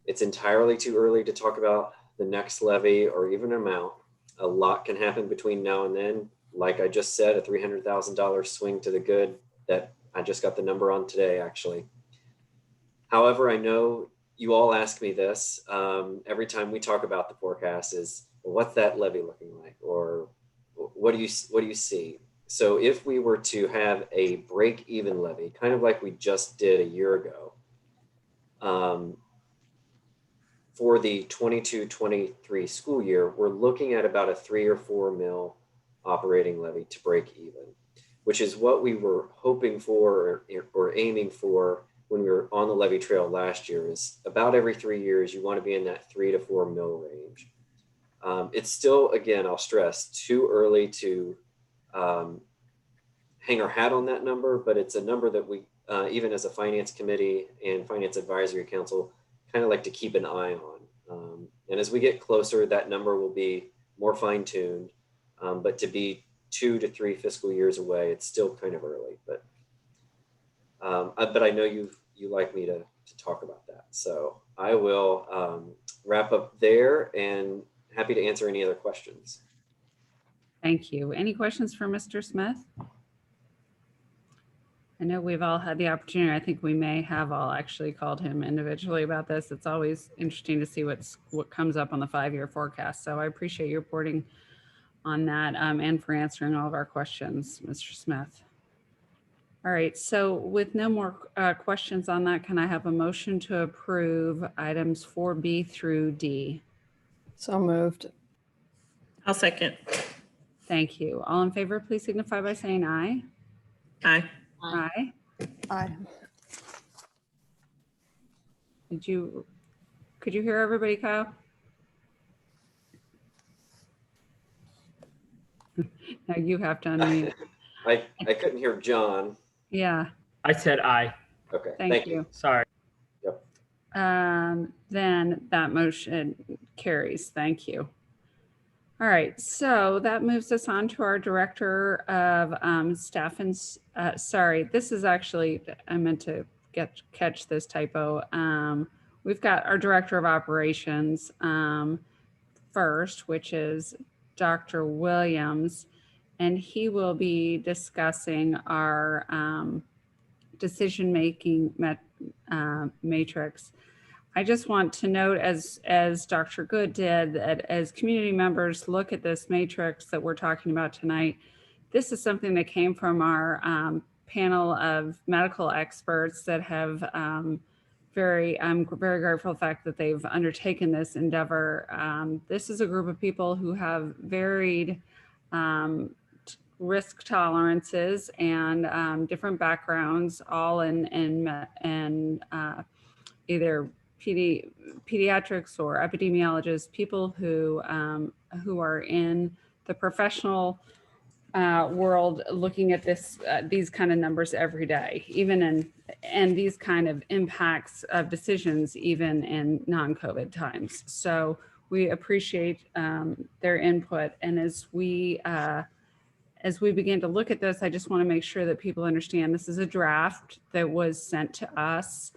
It's entirely too early to talk about the next levy or even amount. A lot can happen between now and then. Like I just said, a $300,000 swing to the good that I just got the number on today, actually. However, I know you all ask me this every time we talk about the forecast is, well, what's that levy looking like? Or what do you see? So if we were to have a break-even levy, kind of like we just did a year ago, for the 22-23 school year, we're looking at about a $3 or $4 mil operating levy to break even, which is what we were hoping for or aiming for when we were on the levy trail last year. Is about every 3 years, you want to be in that 3 to 4 mil range. It's still, again, I'll stress, too early to hang our hat on that number, but it's a number that we, even as a finance committee and finance advisory council, kind of like to keep an eye on. And as we get closer, that number will be more fine-tuned, but to be 2 to 3 fiscal years away, it's still kind of early, but I know you like me to talk about that. So I will wrap up there and happy to answer any other questions. Thank you. Any questions for Mr. Smith? I know we've all had the opportunity. I think we may have all actually called him individually about this. It's always interesting to see what comes up on the 5-year forecast. So I appreciate you reporting on that and for answering all of our questions, Mr. Smith. All right, so with no more questions on that, can I have a motion to approve items 4B through D? So moved. I'll second. Thank you. All in favor, please signify by saying aye. Aye. Aye. Aye. Could you hear everybody, Kyle? Now you have to unmute. I couldn't hear John. Yeah, I said aye. Okay, thank you. Sorry. Yep. Then that motion carries. Thank you. All right, so that moves us on to our Director of Staff and, sorry, this is actually, I meant to catch this typo. We've got our Director of Operations first, which is Dr. Williams, and he will be discussing our decision-making matrix I just want to note, as Dr. Good did, that as community members look at this matrix that we're talking about tonight, this is something that came from our panel of medical experts that have I'm very grateful for the fact that they've undertaken this endeavor. This is a group of people who have varied risk tolerances and different backgrounds, all in either pediatrics or epidemiologists, people who are in the professional world looking at these kind of numbers every day, and these kind of impacts of decisions, even in non-COVID times. So we appreciate their input. And as we begin to look at this, I just want to make sure that people understand this is a draft that was sent to us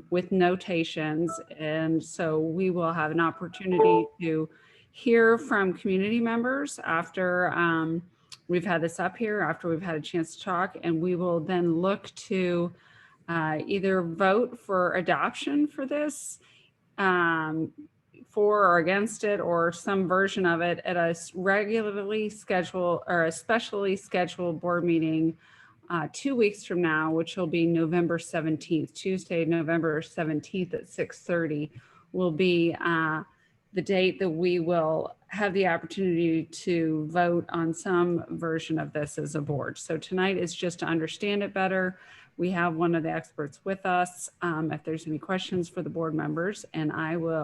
with notations. And so we will have an opportunity to hear from community members after we've had this up here, after we've had a chance to talk, and we will then look to either vote for adoption for this, for or against it, or some version of it at a regularly scheduled or a specially scheduled board meeting 2 weeks from now, which will be November 17th, Tuesday, November 17th at 6:30 will be the date that we will have the opportunity to vote on some version of this as a board. So tonight is just to understand it better. We have one of the experts with us if there's any questions for the board members. And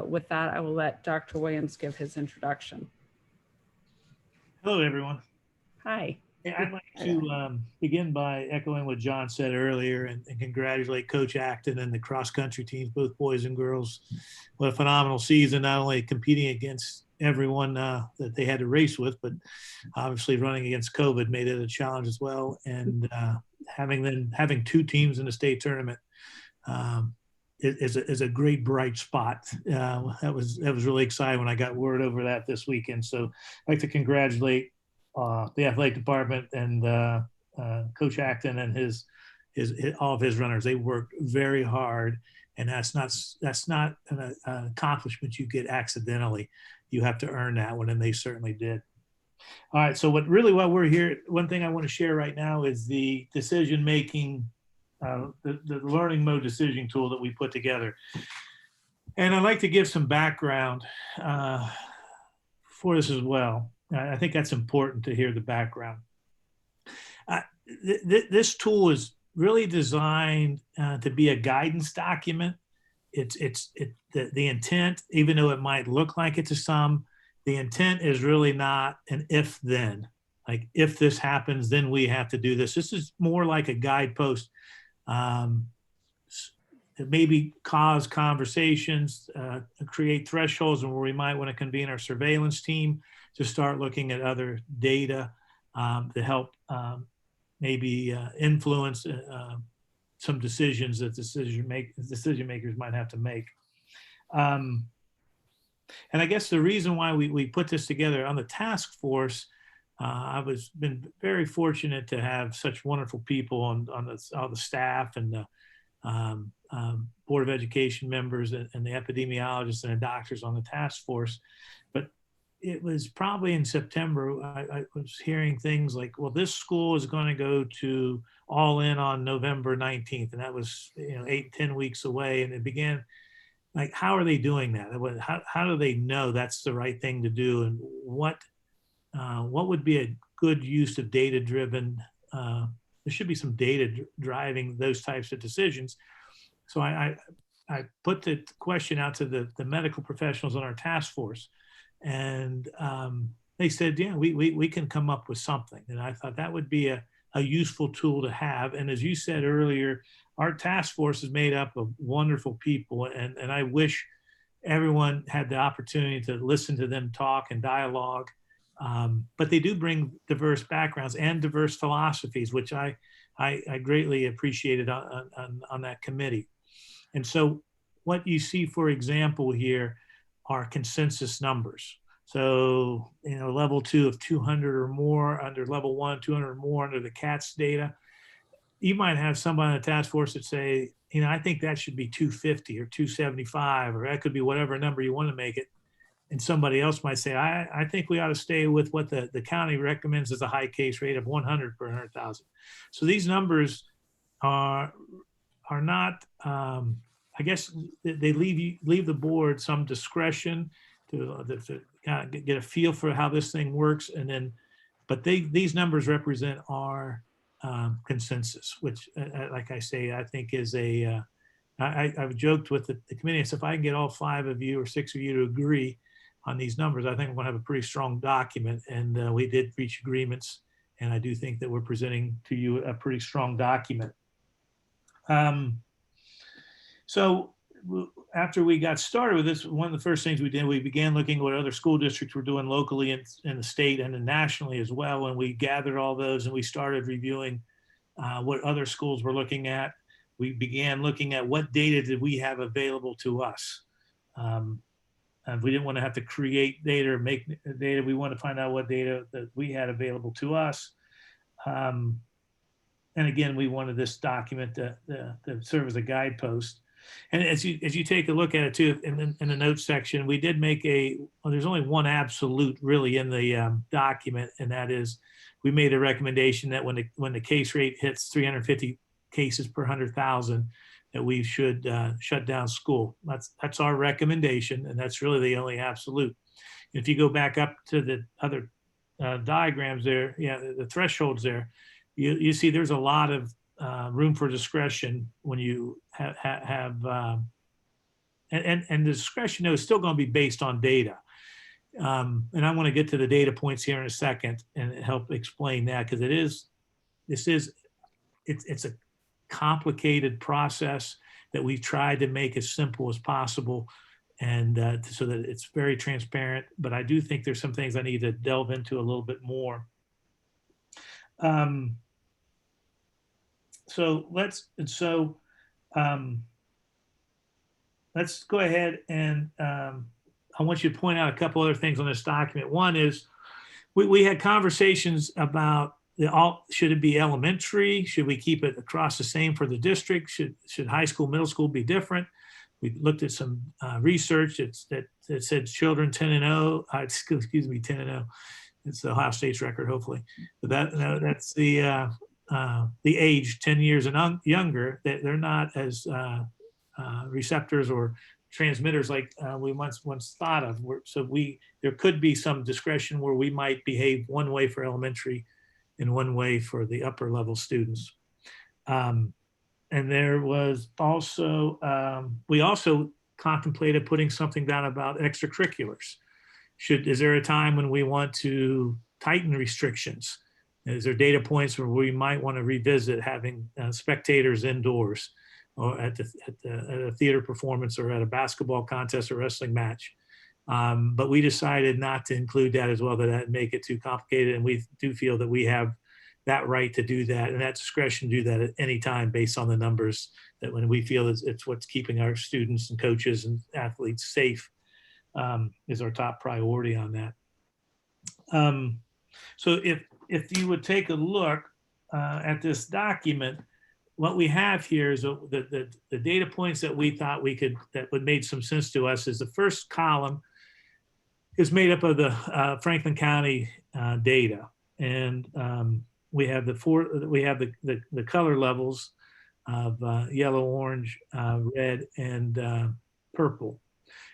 with that, I will let Dr. Williams give his introduction. Hello, everyone. Hi. I'd like to begin by echoing what John said earlier and congratulate Coach Acton and the cross-country teams, both boys and girls. What a phenomenal season, not only competing against everyone that they had to race with, but obviously running against COVID made it a challenge as well. And having two teams in the state tournament is a great bright spot. That was really exciting when I got word over that this weekend. So I'd like to congratulate the athletic department and Coach Acton and all of his runners. They worked very hard, and that's not an accomplishment you get accidentally. You have to earn that one, and they certainly did. All right, so what we're here, one thing I want to share right now is the decision-making, the learning mode decision tool that we put together. And I'd like to give some background for this as well. I think that's important to hear the background. This tool is really designed to be a guidance document. The intent, even though it might look like it to some, the intent is really not an if then. Like, if this happens, then we have to do this. This is more like a guidepost to maybe cause conversations, create thresholds, and where we might want to convene our surveillance team to start looking at other data to help maybe influence some decisions that decision makers might have to make. And I guess the reason why we put this together on the task force, I've been very fortunate to have such wonderful people on all the staff and the Board of Education members and the epidemiologists and the doctors on the task force. But it was probably in September, I was hearing things like, well, this school is going to go to all in on November 19th. And that was 8-10 weeks away. And it began, like, how are they doing that? How do they know that's the right thing to do? And what would be a good use of data-driven, there should be some data driving those types of decisions. So I put the question out to the medical professionals on our task force. And they said, yeah, we can come up with something. And I thought that would be a useful tool to have. And as you said earlier, our task force is made up of wonderful people. And I wish everyone had the opportunity to listen to them talk and dialogue. But they do bring diverse backgrounds and diverse philosophies, which I greatly appreciated on that committee. And so what you see, for example, here are consensus numbers. So, level 2 of 200 or more, under level 1, 200 or more under the CATS data. you might have somebody on the task force that say, I think that should be 250 or 275, or that could be whatever number you want to make it. And somebody else might say, I think we ought to stay with what the county recommends as a high case rate of 100 per 100,000. So these numbers are not, I guess they leave the board some discretion to kind of get a feel for how this thing works. And then, but these numbers represent our consensus, which, like I say, I think is I've joked with the committee. So if I can get all 5 of you or 6 of you to agree on these numbers, I think we're going to have a pretty strong document. And we did reach agreements. And I do think that we're presenting to you a pretty strong document. So after we got started with this, one of the first things we did, we began looking at what other school districts were doing locally in the state and then nationally as well. And we gathered all those and we started reviewing what other schools were looking at. We began looking at what data did we have available to us. And we didn't want to have to create data or make data. We want to find out what data that we had available to us. And again, we wanted this document to serve as a guidepost. And as you take a look at it too, in the notes section, we did make there's only one absolute really in the document, and that is we made a recommendation that when the case rate hits 350 cases per 100,000, that we should shut down school. That's our recommendation, and that's really the only absolute. If you go back up to the other diagrams there, the thresholds there, you see there's a lot of room for discretion when you have and the discretion though is still going to be based on data. And I want to get to the data points here in a second and help explain that, because it's a complicated process that we've tried to make as simple as possible, and so that it's very transparent. But I do think there's some things I need to delve into a little bit more. So let's go ahead and I want you to point out a couple other things on this document. One is we had conversations about should it be elementary? Should we keep it across the same for the district? Should high school, middle school be different? We looked at some research that said children 10 and 0, 10 and 0. It's the Ohio State's record, hopefully. But that's the age 10 years and younger, that they're not as receptors or transmitters like we once thought of. So there could be some discretion where we might behave one way for elementary and one way for the upper level students. And there was also, we also contemplated putting something down about extracurriculars. Is there a time when we want to tighten restrictions? Is there data points where we might want to revisit having spectators indoors, or at a theater performance, or at a basketball contest or wrestling match? But we decided not to include that as well, that make it too complicated. And we do feel that we have that right to do that and that discretion to do that at any time based on the numbers, that when we feel it's what's keeping our students and coaches and athletes safe is our top priority on that. So if you would take a look at this document, what we have here is the data points that we thought that would make some sense to us. Is the first column is made up of the Franklin County data, and we have the color levels of yellow, orange, red, and purple.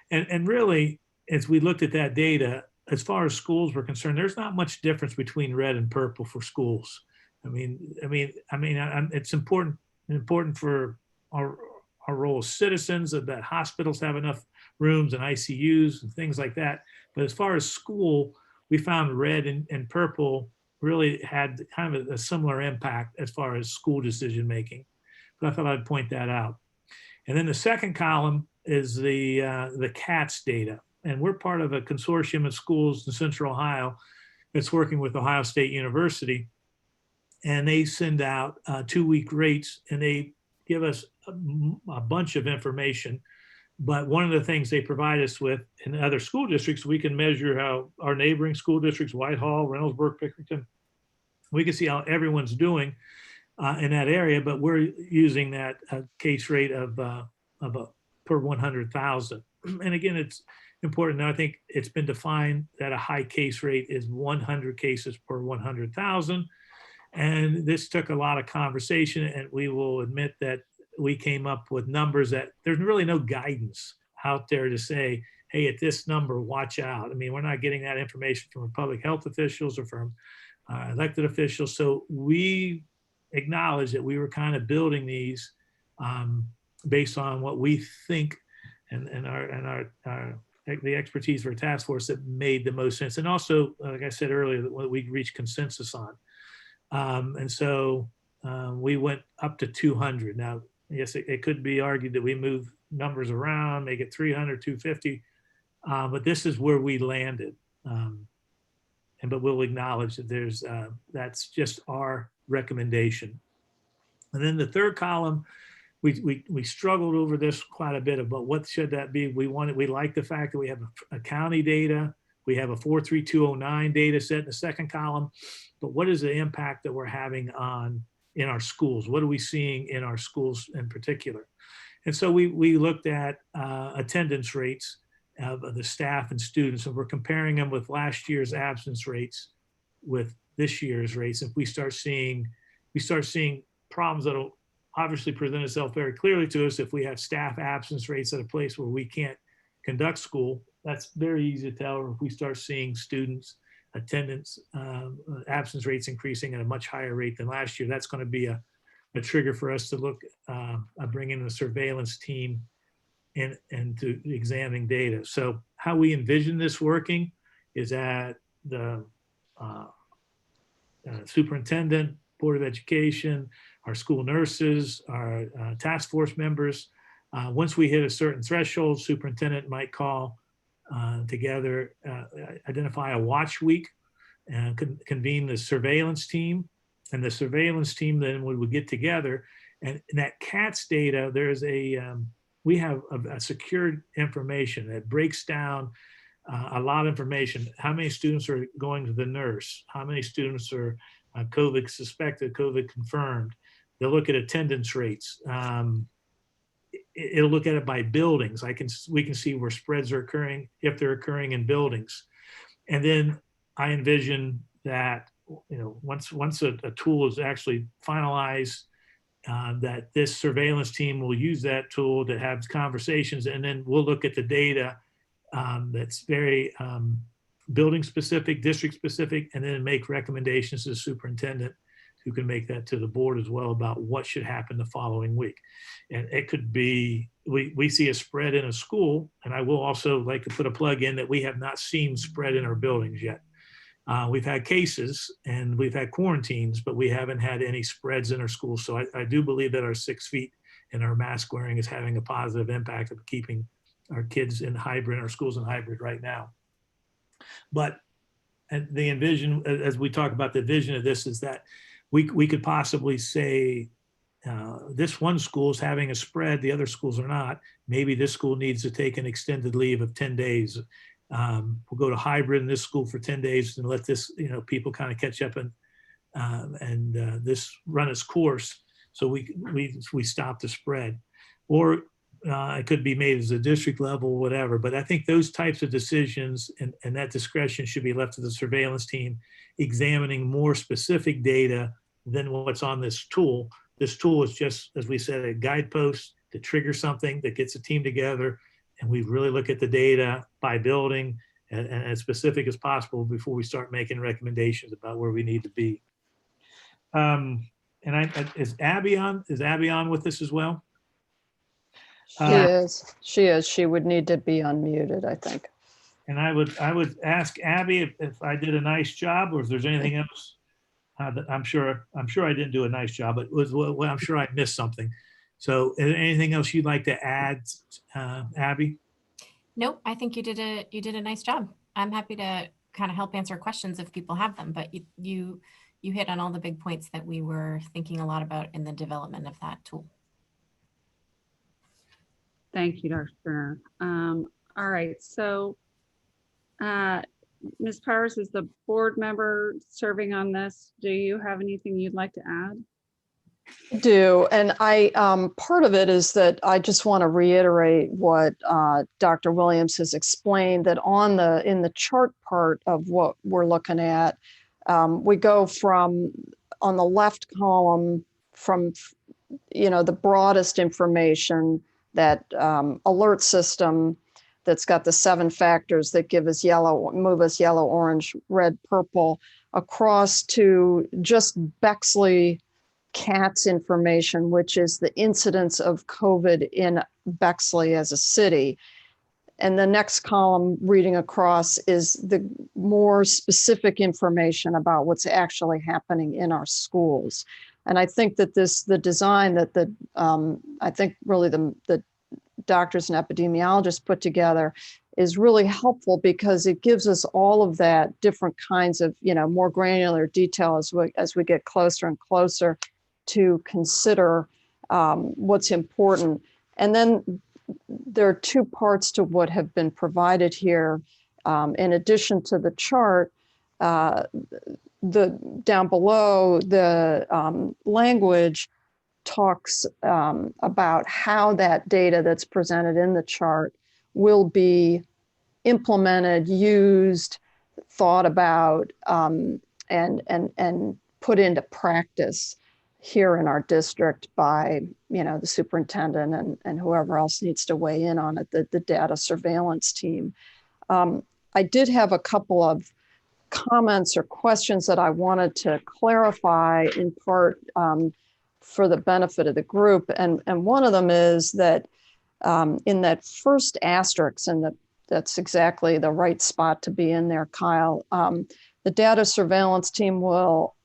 And really, as we looked at that data, as far as schools were concerned, there's not much difference between red and purple for schools. I mean, it's important for our role as citizens, that hospitals have enough rooms and ICUs and things like that. But as far as school, we found red and purple really had kind of a similar impact as far as school decision making. But I thought I'd point that out. And then the second column is the CATS data. And we're part of a consortium of schools in Central Ohio that's working with Ohio State University. And they send out 2-week rates, and they give us a bunch of information. But one of the things they provide us with in other school districts, we can measure how our neighboring school districts, Whitehall, Reynoldsburg, Pickerington, we can see how everyone's doing. in that area, but we're using that case rate of per 100,000. And again, it's important. I think it's been defined that a high case rate is 100 cases per 100,000. And this took a lot of conversation, and we will admit that we came up with numbers that there's really no guidance out there to say, hey, at this number, watch out. I mean, we're not getting that information from public health officials or from elected officials. So we acknowledge that we were kind of building these based on what we think and the expertise for a task force that made the most sense. And also, like I said earlier, that we reached consensus on. And so we went up to 200. Now, yes, it could be argued that we move numbers around, make it 300, 250, but this is where we landed. But we'll acknowledge that that's just our recommendation. And then the third column, we struggled over this quite a bit about what should that be. We like the fact that we have a county data, we have a 43209 data set in the second column, but what is the impact that we're having in our schools? What are we seeing in our schools in particular? And so we looked at attendance rates of the staff and students, and we're comparing them with last year's absence rates with this year's rates. If we start seeing problems that'll obviously present itself very clearly to us if we have staff absence rates at a place where we can't conduct school. That's very easy to tell. Or if we start seeing students attendance absence rates increasing at a much higher rate than last year, that's going to be a trigger for us to look bring in a surveillance team and to examining data. So how we envision this working is that the superintendent, Board of Education, our school nurses, our task force members, once we hit a certain threshold, superintendent might call together, identify a watch week, and convene the surveillance team. And the surveillance team then would get together, and that CATS data, there's we have a secured information that breaks down a lot of information. How many students are going to the nurse? How many students are COVID suspected, COVID confirmed? They'll look at attendance rates. It'll look at it by buildings. We can see where spreads are occurring, if they're occurring in buildings. And then I envision that, once a tool is actually finalized, that this surveillance team will use that tool to have conversations, and then we'll look at the data that's very building specific, district specific, and then make recommendations to the superintendent, who can make that to the board as well about what should happen the following week. And it could be, we see a spread in a school, and I will also like to put a plug in that we have not seen spread in our buildings yet. We've had cases and we've had quarantines, but we haven't had any spreads in our schools. So I do believe that our 6 feet and our mask wearing is having a positive impact of keeping our kids in hybrid, our schools in hybrid right now. But the envision, as we talk about the vision of this, is that we could possibly say this one school is having a spread, the other schools are not. Maybe this school needs to take an extended leave of 10 days. We'll go to hybrid in this school for 10 days and let this, people kind of catch up and this run its course. So we stop the spread, or it could be made as a district level, whatever. But I think those types of decisions and that discretion should be left to the surveillance team, examining more specific data than what's on this tool. This tool is just, as we said, a guidepost to trigger something that gets a team together. And we really look at the data by building and as specific as possible before we start making recommendations about where we need to be. Is Abby on? Is Abby on with us as well? She is. She would need to be unmuted, I think. And I would ask Abby if I did a nice job, or if there's anything else. I'm sure I didn't do a nice job, but I'm sure I missed something. So is there anything else you'd like to add, Abby? Nope, I think you did a nice job. I'm happy to kind of help answer questions if people have them, but you hit on all the big points that we were thinking a lot about in the development of that tool. Thank you, Dr. Turner. All right, so Ms. Powers is the board member serving on this. Do you have anything you'd like to add? do. And I, part of it is that I just want to reiterate what Dr. Williams has explained, that in the chart part of what we're looking at, we go from, on the left column, from, the broadest information, that alert system that's got the 7 factors that move us yellow, orange, red, purple, across to just Bexley CATS information, which is the incidence of COVID in Bexley as a city. And the next column reading across is the more specific information about what's actually happening in our schools. And I think that the design that I think really the doctors and epidemiologists put together is really helpful, because it gives us all of that different kinds of, more granular detail as we get closer and closer to consider what's important. And then there are 2 parts to what have been provided here. In addition to the chart, down below, the language talks about how that data that's presented in the chart will be implemented, used, thought about, and put into practice here in our district by, the superintendent and whoever else needs to weigh in on it, the data surveillance team. I did have a couple of comments or questions that I wanted to clarify, in part for the benefit of the group. And one of them is that in that first asterisk, and that's exactly the right spot to be in there, Kyle, the data surveillance team will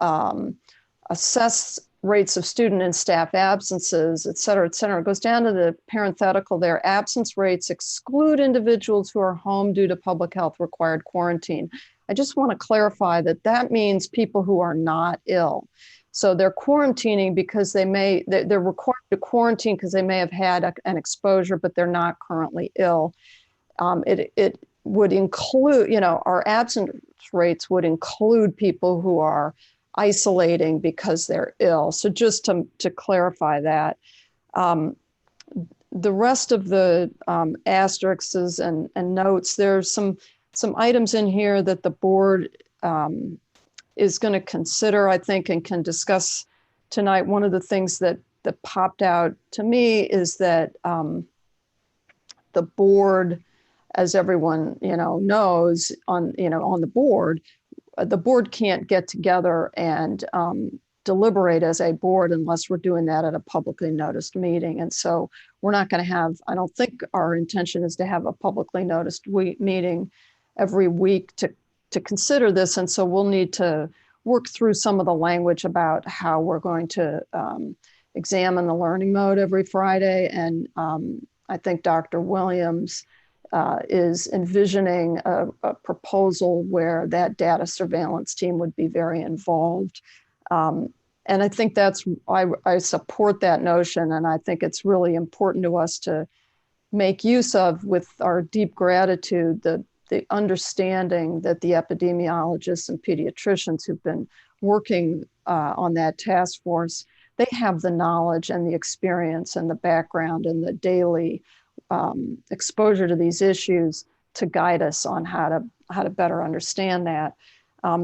assess rates of student and staff absences, et cetera, et cetera. It goes down to the parenthetical there. Absence rates exclude individuals who are home due to public health required quarantine. I just want to clarify that means people who are not ill. So they're quarantining because they're required to quarantine because they may have had an exposure, but they're not currently ill. It would include, our absence rates would include people who are isolating because they're ill. So just to clarify that. The rest of the asterisks and notes, there's some items in here that the board is going to consider, I think, and can discuss tonight. One of the things that popped out to me is that the board, as everyone knows, on the board can't get together and deliberate as a board unless we're doing that at a publicly noticed meeting. And so we're not going to have, I don't think our intention is to have a publicly noticed meeting every week to consider this. And so we'll need to work through some of the language about how we're going to examine the learning mode every Friday. And I think Dr. Williams is envisioning a proposal where that data surveillance team would be very involved. And I think I support that notion. And I think it's really important to us to make use of, with our deep gratitude, the understanding that the epidemiologists and pediatricians who've been working on that task force, they have the knowledge and the experience and the background and the daily exposure to these issues to guide us on how to better understand that.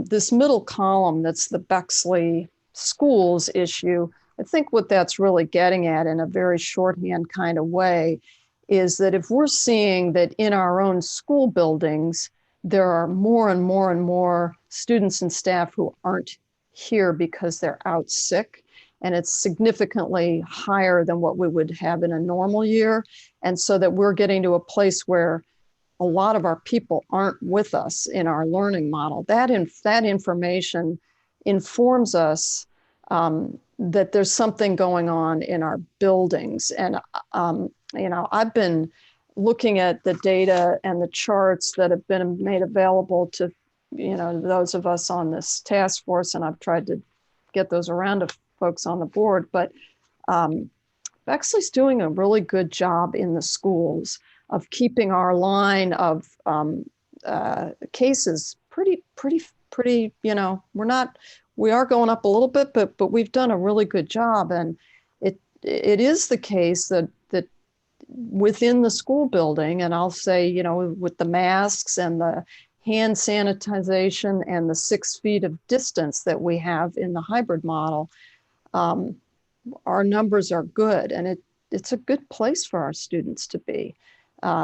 This middle column, that's the Bexley schools issue, I think what that's really getting at in a very shorthand kind of way is that if we're seeing that in our own school buildings, there are more and more and more students and staff who aren't here because they're out sick, and it's significantly higher than what we would have in a normal year. And so that we're getting to a place where a lot of our people aren't with us in our learning model. That information informs us that there's something going on in our buildings. And I've been looking at the data and the charts that have been made available to those of us on this task force, and I've tried to get those around to folks on the board. But Bexley's doing a really good job in the schools of keeping our line of cases pretty. we are going up a little bit, but we've done a really good job. And it is the case that within the school building, and I'll say, you know, with the masks and the hand sanitization and the 6 feet of distance that we have in the hybrid model, our numbers are good, and it's a good place for our students to be.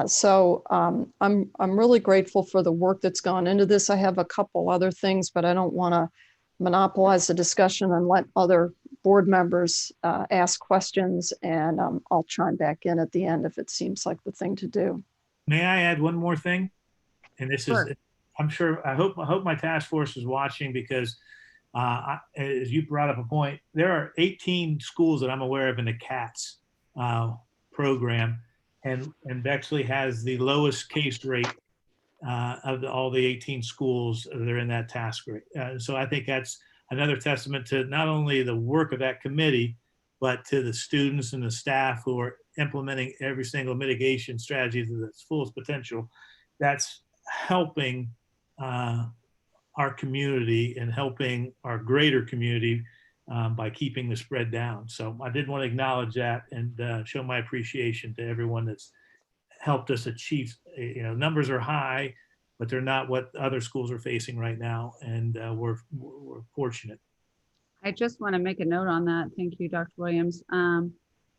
So I'm really grateful for the work that's gone into this. I have a couple other things, but I don't want to monopolize the discussion and let other board members ask questions, and I'll chime back in at the end if it seems like the thing to do. May I add one more thing? And this Sure. is, I'm sure, I hope my task force is watching, because as you brought up a point, there are 18 schools that I'm aware of in the CATS program, and Bexley has the lowest case rate of all the 18 schools that are in that task rate. So I think that's another testament to not only the work of that committee, but to the students and the staff who are implementing every single mitigation strategy to its fullest potential. That's helping our community and helping our greater community by keeping the spread down. So I did want to acknowledge that and show my appreciation to everyone that's helped us achieve. You know, numbers are high, but they're not what other schools are facing right now, and we're fortunate. I just want to make a note on that. Thank you, Dr. Williams.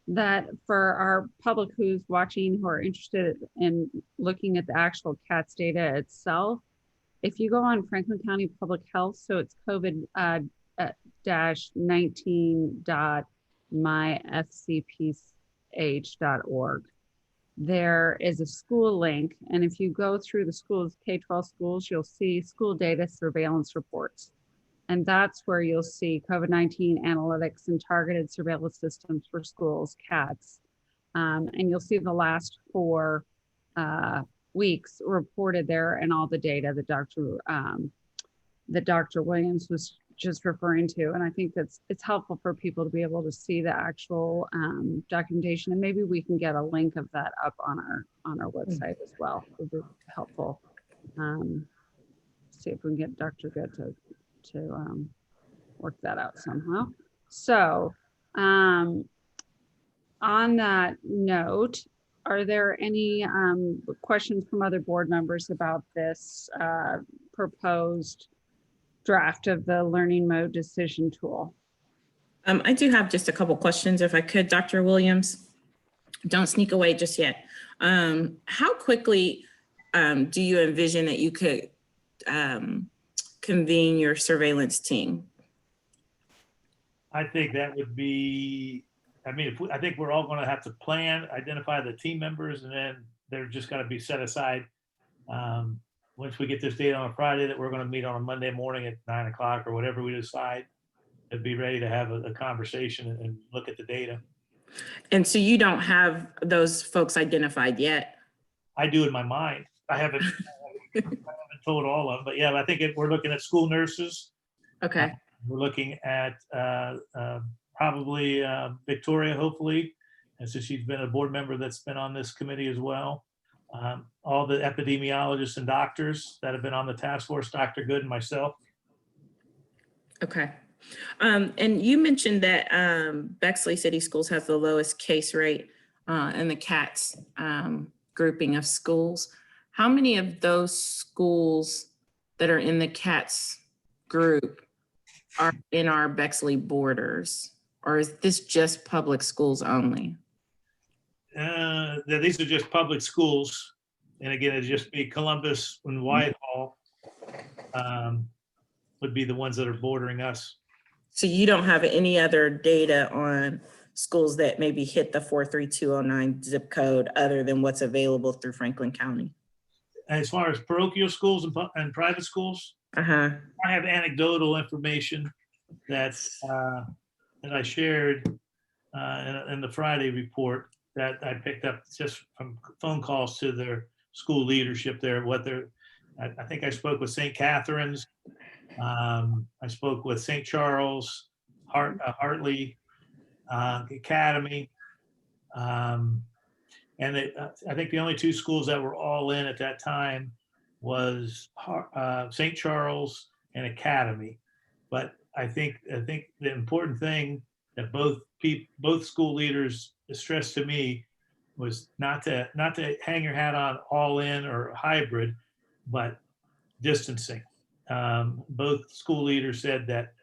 That for our public who's watching, who are interested in looking at the actual CATS data itself, if you go on Franklin County Public Health, so it's COVID-19.myfcph.org. There is a school link, and if you go through the schools, K-12 schools, you'll see school data surveillance reports. And that's where you'll see COVID-19 analytics and targeted surveillance systems for schools, CATS. And you'll see the last 4 weeks reported there, and all the data that Dr. Williams was just referring to. And I think it's helpful for people to be able to see the actual documentation, and maybe we can get a link of that up on our website as well. It would be helpful. See if we can get Dr. Good to work that out somehow. So on that note, are there any questions from other board members about this proposed draft of the learning mode decision tool? I do have just a couple questions, if I could, Dr. Williams. Don't sneak away just yet. How quickly do you envision that you could convene your surveillance team? I think that would be, I mean, I think we're all going to have to plan, identify the team members, and then they're just going to be set aside. Once we get this data on a Friday, that we're going to meet on a Monday morning at 9 o'clock or whatever we decide, to be ready to have a conversation and look at the data. And so you don't have those folks identified yet? I do in my mind. I haven't told all of them, but yeah, I think we're looking at school nurses. Okay. We're looking at probably Victoria, hopefully, and so she's been a board member that's been on this committee as well. All the epidemiologists and doctors that have been on the task force, Dr. Good and myself. Okay. And you mentioned that Bexley City Schools has the lowest case rate in the CATS grouping of schools. How many of those schools that are in the CATS group are in our Bexley borders? Or is this just public schools only? These are just public schools. And again, it'd just be Columbus and Whitehall would be the ones that are bordering us. So you don't have any other data on schools that maybe hit the 43209 zip code other than what's available through Franklin County? As far as parochial schools and private schools, I have anecdotal information that I shared in the Friday report that I picked up just from phone calls to their school leadership there. I think I spoke with St. Catherine's. I spoke with St. Charles, Hartley Academy. And I think the only 2 schools that were all in at that time was St. Charles and Academy. But I think the important thing that both school leaders stressed to me was not to hang your hat on all in or hybrid, but distancing. Both school leaders said that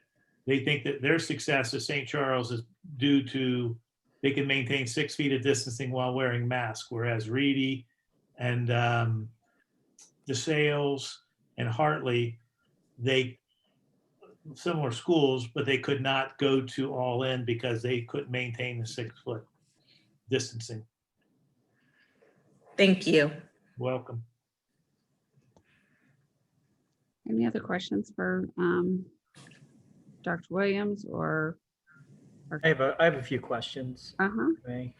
they think that their success at St. Charles is due to they can maintain 6 feet of distancing while wearing masks, whereas Reedy and DeSales and Hartley, they similar schools, but they could not go to all in because they couldn't maintain the 6 foot distancing. Thank you. Welcome. Any other questions for Dr. Williams or? I have a few questions. Okay.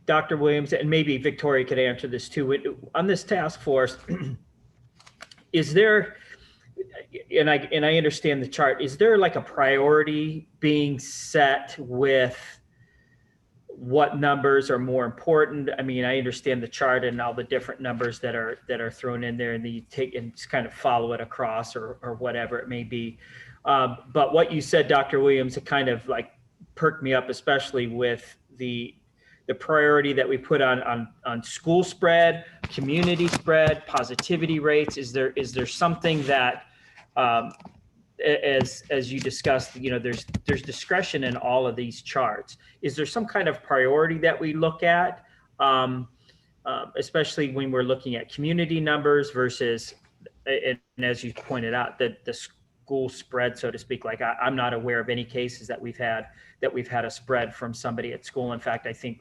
Dr. Williams, and maybe Victoria could answer this too. On this task force, is there, and I understand the chart, is there like a priority being set with what numbers are more important? I mean, I understand the chart and all the different numbers that are thrown in there, and then you take and just kind of follow it across or whatever it may be. But what you said, Dr. Williams, it kind of like perked me up, especially with the priority that we put on school spread, community spread, positivity rates. Is there something that, as you discussed, you know, there's discretion in all of these charts. Is there some kind of priority that we look at, especially when we're looking at community numbers versus, and as you pointed out, the school spread, so to speak? Like I'm not aware of any cases that we've had a spread from somebody at school. In fact, I think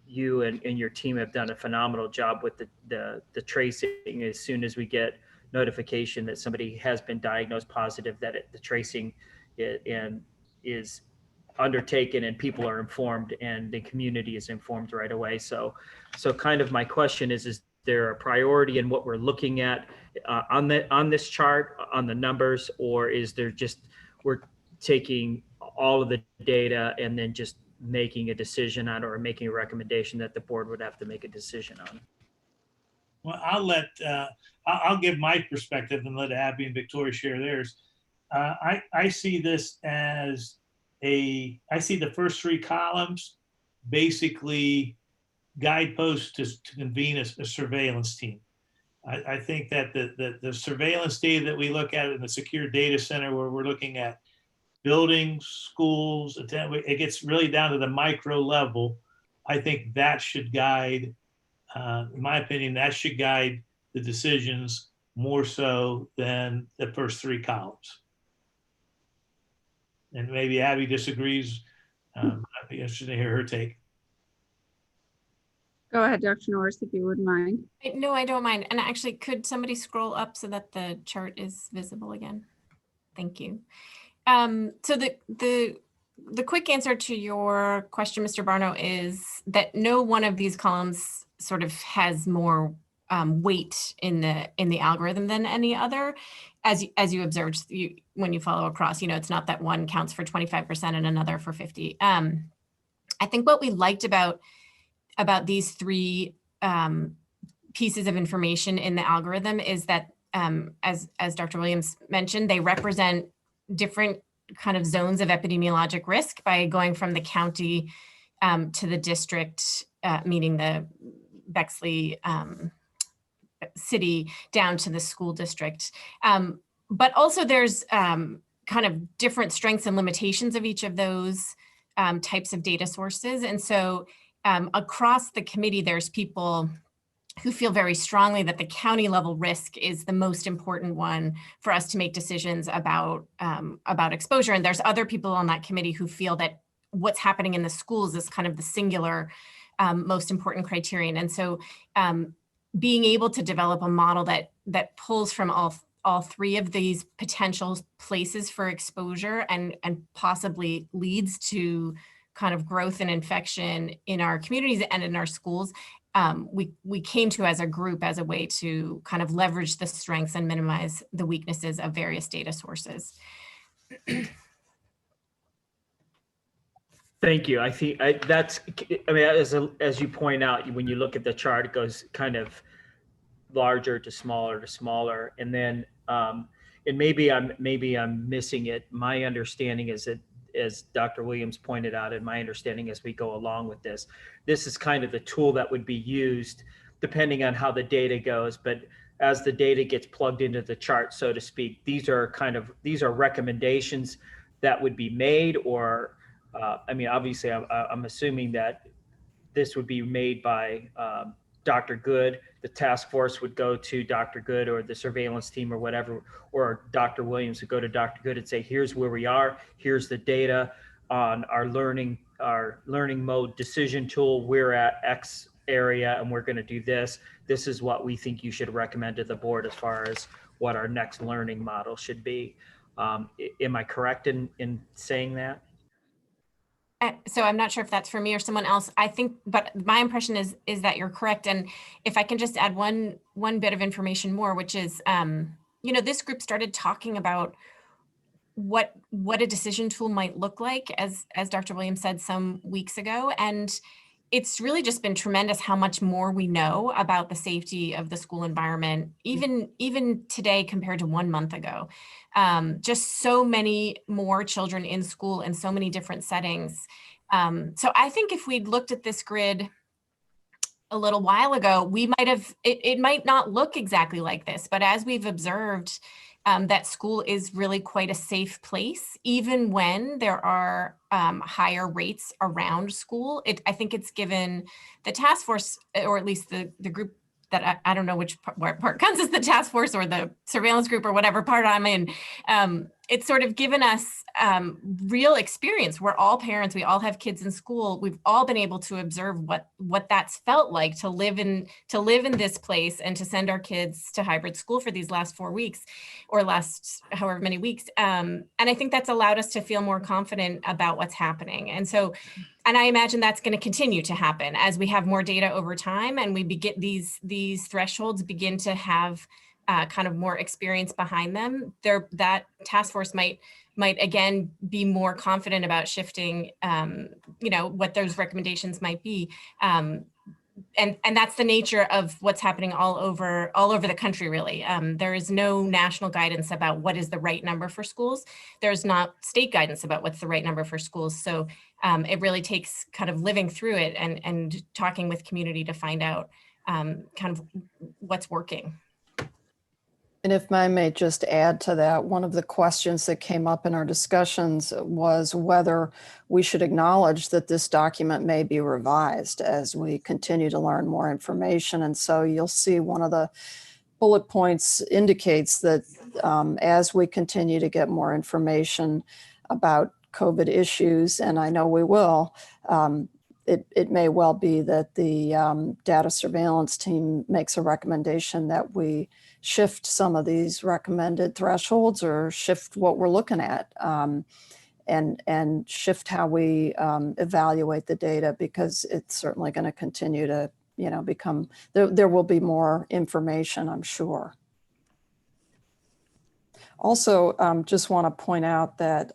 you and your team have done a phenomenal job with the tracing. As soon as we get notification that somebody has been diagnosed positive, that the tracing is undertaken and people are informed and the community is informed right away. So kind of my question is there a priority in what we're looking at on this chart, on the numbers, or is there just we're taking all of the data and then just making a decision on, or making a recommendation that the board would have to make a decision on? Well, I'll give my perspective and let Abby and Victoria share theirs. I see this as I see the first 3 columns basically guideposts to convene a surveillance team. I think that the surveillance data that we look at in the secure data center, where we're looking at buildings, schools, it gets really down to the micro level. I think that should guide, in my opinion, that should guide the decisions more so than the first 3 columns. And maybe Abby disagrees. I'd be interested to hear her take. Go ahead, Dr. Norris, if you wouldn't mind. No, I don't mind. And actually, could somebody scroll up so that the chart is visible again? Thank you. So the quick answer to your question, Mr. Barno, is that no one of these columns sort of has more weight in the algorithm than any other. As you observed, when you follow across, you know, it's not that one counts for 25% and another for 50. I think what we liked about these 3 pieces of information in the algorithm is that, as Dr. Williams mentioned, they represent different kind of zones of epidemiologic risk by going from the county to the district, meaning the Bexley city, down to the school district. But also there's kind of different strengths and limitations of each of those types of data sources. And so across the committee, there's people who feel very strongly that the county level risk is the most important one for us to make decisions about exposure. And there's other people on that committee who feel that what's happening in the schools is kind of the singular most important criterion. And so being able to develop a model that pulls from all 3 of these potential places for exposure and possibly leads to kind of growth and infection in our communities and in our schools, we came to as a group as a way to kind of leverage the strengths and minimize the weaknesses of various data sources. Thank you. I think that's, I mean, as you point out, when you look at the chart, it goes kind of larger to smaller. And then, and maybe I'm missing it. My understanding is that, as Dr. Williams pointed out, and my understanding as we go along with this is kind of the tool that would be used depending on how the data goes. But as the data gets plugged into the chart, so to speak, these are recommendations that would be made, or I mean, obviously I'm assuming that this would be made by Dr. Good. The task force would go to Dr. Good, or the surveillance team, or whatever, or Dr. Williams would go to Dr. Good and say, here's where we are, here's the data on our learning mode decision tool. We're at X area and we're going to do this. This is what we think you should recommend to the board as far as what our next learning model should be. Am I correct in saying that? So I'm not sure if that's for me or someone else. I think, but my impression is that you're correct. And if I can just add one bit of information more, which is, this group started talking about what a decision tool might look like, as Dr. Williams said some weeks ago. And it's really just been tremendous how much more we know about the safety of the school environment, even today compared to 1 month ago. Just so many more children in school in so many different settings. So I think if we'd looked at this grid a little while ago, we might have, it might not look exactly like this, but as we've observed, that school is really quite a safe place, even when there are higher rates around school. I think it's given the task force, or at least the group that I don't know which part counts as the task force or the surveillance group or whatever part I'm in. It's sort of given us real experience. We're all parents. We all have kids in school. We've all been able to observe what that's felt like to live in this place and to send our kids to hybrid school for these last 4 weeks or last however many weeks. And I think that's allowed us to feel more confident about what's happening. And so, and I imagine that's going to continue to happen as we have more data over time and we begin these thresholds begin to have kind of more experience behind them. That task force might again be more confident about shifting, what those recommendations might be. And that's the nature of what's happening all over the country, really. There is no national guidance about what is the right number for schools. There's not state guidance about what's the right number for schools. So it really takes kind of living through it and talking with community to find out kind of what's working. And if I may just add to that, one of the questions that came up in our discussions was whether we should acknowledge that this document may be revised as we continue to learn more information. And so you'll see one of the bullet points indicates that as we continue to get more information about COVID issues, and I know we will, it may well be that the data surveillance team makes a recommendation that we shift some of these recommended thresholds or shift what we're looking at and shift how we evaluate the data, because it's certainly going to continue to, become, there will be more information, I'm sure. Also, just want to point out that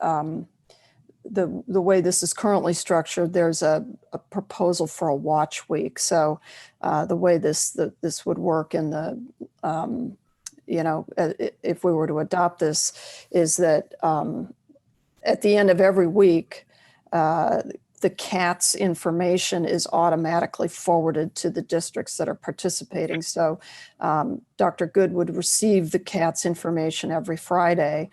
the way this is currently structured, there's a proposal for a watch week. So the way this would work in the, if we were to adopt this, is that at the end of every week, the CATS information is automatically forwarded to the districts that are participating. So Dr. Good would receive the CATS information every Friday.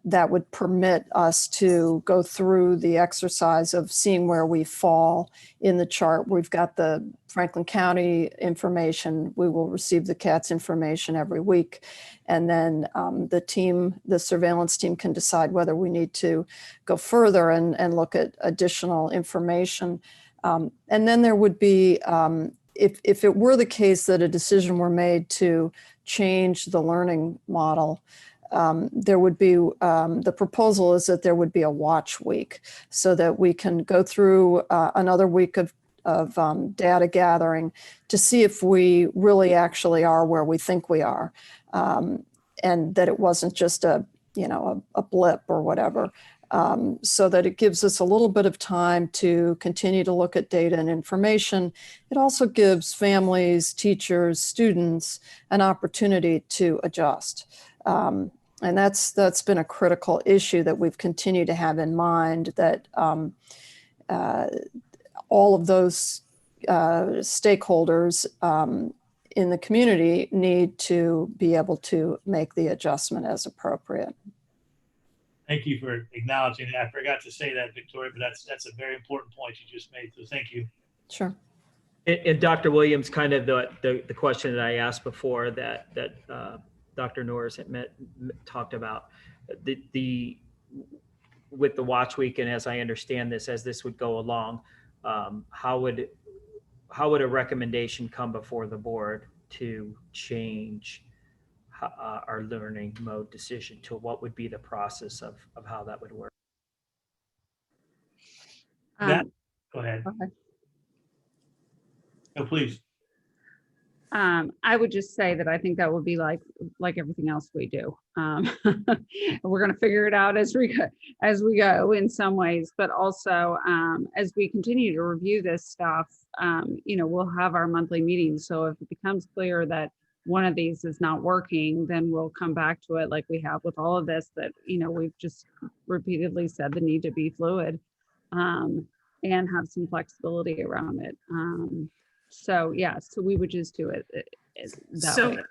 That would permit us to go through the exercise of seeing where we fall in the chart. We've got the Franklin County information. We will receive the CATS information every week. And then the surveillance team can decide whether we need to go further and look at additional information. And then there would be, if it were the case that a decision were made to change the learning model, there would be, the proposal is that there would be a watch week so that we can go through another week of data gathering to see if we really actually are where we think we are, and that it wasn't just a blip or whatever. so that it gives us a little bit of time to continue to look at data and information. It also gives families, teachers, students an opportunity to adjust. And that's been a critical issue that we've continued to have in mind, that all of those stakeholders in the community need to be able to make the adjustment as appropriate. Thank you for acknowledging that. I forgot to say that, Victoria, but that's a very important point you just made. So thank you. Sure. And Dr. Williams, kind of the question that I asked before that Dr. Norris had talked about, with the watch week, and as I understand this, as this would go along, how would a recommendation come before the board to change our learning mode decision tool? What would be the process of how that would work? Go ahead. Okay. No, please. I would just say that I think that would be like everything else we do. We're going to figure it out as we go in some ways, but also as we continue to review this stuff, we'll have our monthly meetings. So if it becomes clear that one of these is not working, then we'll come back to it like we have with all of this, that, we've just repeatedly said the need to be fluid and have some flexibility around it. So we would just do it that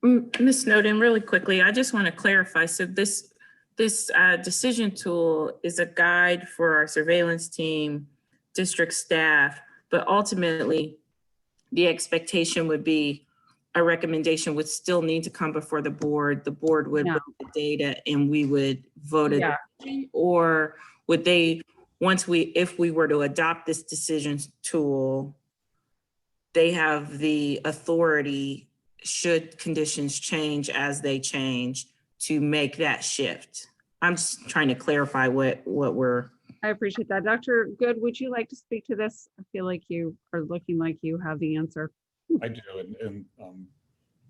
way. Ms. Snowden, really quickly, I just want to clarify. So this decision tool is a guide for our surveillance team, district staff, but ultimately the expectation would be a recommendation would still need to come before the board. The board would look at the data and we would vote it. Or would they, if we were to adopt this decision tool, they have the authority, should conditions change as they change, to make that shift. I'm just trying to clarify what we're. I appreciate that. Dr. Good, would you like to speak to this? I feel like you are looking like you have the answer. I do, and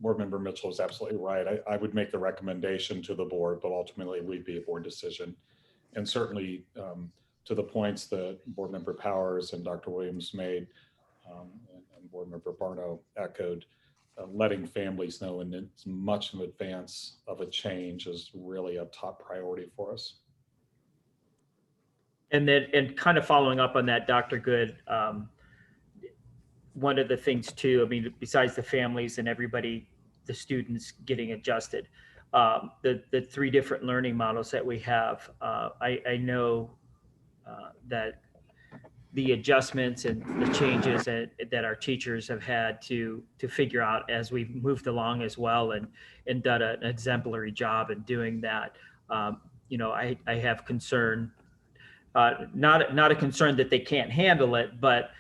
Board Member Mitchell is absolutely right. I would make the recommendation to the board, but ultimately it would be a board decision. And certainly to the points that Board Member Powers and Dr. Williams made, and Board Member Barno echoed, letting families know in as much in advance of a change is really a top priority for us. And kind of following up on that, Dr. Good, one of the things too, I mean, besides the families and everybody, the students getting adjusted, the three different learning models that we have, I know that the adjustments and the changes that our teachers have had to figure out as we've moved along as well, and done an exemplary job in doing that. I have concern, not a concern that they can't handle it, but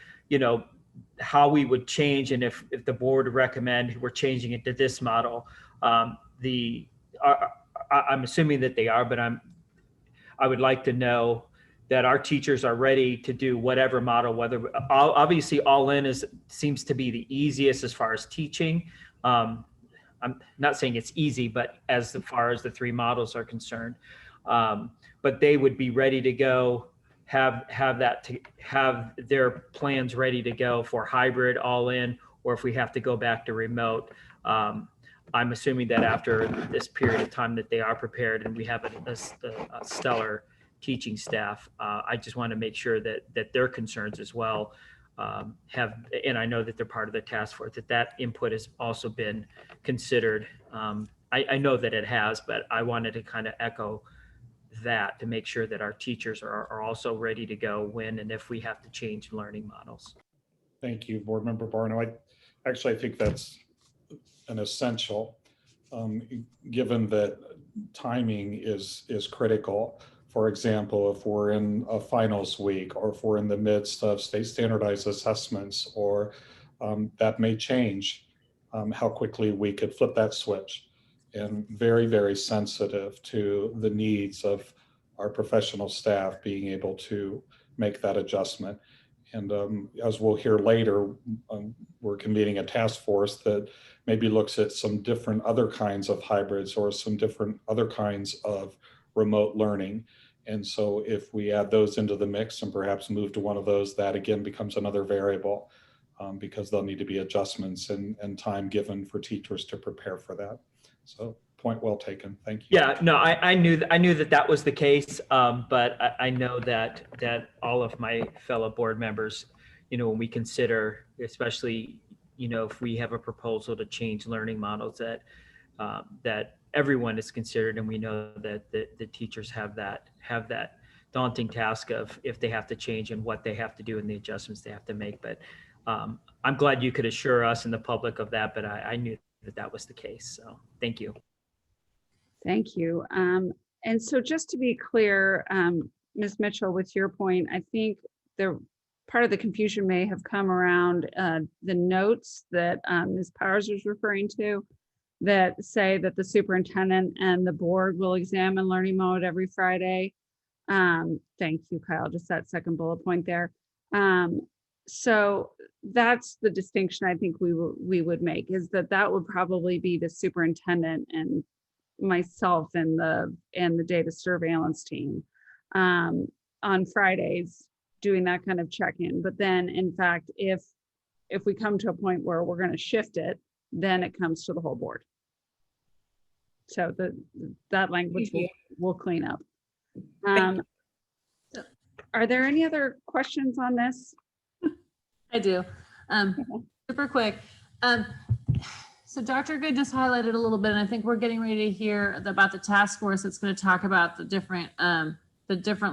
how we would change, and if the board would recommend we're changing it to this model, I'm assuming that they are, but I would like to know that our teachers are ready to do whatever model, whether obviously all in seems to be the easiest as far as teaching. I'm not saying it's easy, but as far as the three models are concerned, but they would be ready to go, have their plans ready to go for hybrid, all in, or if we have to go back to remote. I'm assuming that after this period of time that they are prepared, and we have a stellar teaching staff. I just want to make sure that their concerns as well and I know that they're part of the task force, that input has also been considered. I know that it has, but I wanted to kind of echo that to make sure that our teachers are also ready to go when and if we have to change learning models. Thank you, Board Member Barno. I think that's an essential, given that timing is critical. For example, if we're in a finals week, or if we're in the midst of state standardized assessments, or that may change how quickly we could flip that switch, and very, very sensitive to the needs of our professional staff being able to make that adjustment. And as we'll hear later, we're convening a task force that maybe looks at some different other kinds of hybrids, or some different other kinds of remote learning. And so if we add those into the mix and perhaps move to one of those, that again becomes another variable because there'll need to be adjustments and time given for teachers to prepare for that. So point well taken. Thank you. Yeah, no, I knew that was the case, but I know that all of my fellow board members, you know, when we consider, especially, you know, if we have a proposal to change learning models, that everyone is considered, and we know that the teachers have that daunting task of if they have to change and what they have to do and the adjustments they have to make. But I'm glad you could assure us and the public of that, but I knew that was the case. So thank you. Thank you. And so just to be clear, Ms. Mitchell, with your point, I think part of the confusion may have come around the notes that Ms. Powers was referring to that say that the superintendent and the board will examine learning mode every Friday. Thank you, Kyle, just that second bullet point there. So that's the distinction I think we would make, is that would probably be the superintendent and myself and the data surveillance team on Fridays doing that kind of check-in. But then in fact, if we come to a point where we're going to shift it, then it comes to the whole board. So that language we'll clean up. Are there any other questions on this? I do. Super quick. So Dr. Good just highlighted a little bit, and I think we're getting ready to hear about the task force that's going to talk about the different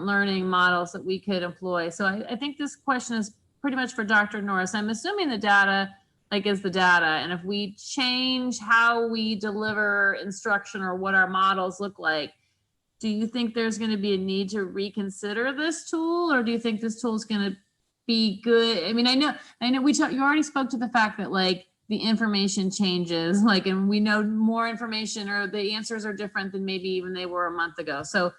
learning models that we could employ. So I think this question is pretty much for Dr. Norris. I'm assuming the data is the data, and if we change how we deliver instruction or what our models look like, do you think there's going to be a need to reconsider this tool, or do you think this tool is going to be good? I mean, I know you already spoke to the fact that the information changes, and we know more information, or the answers are different than maybe even they were a month ago. So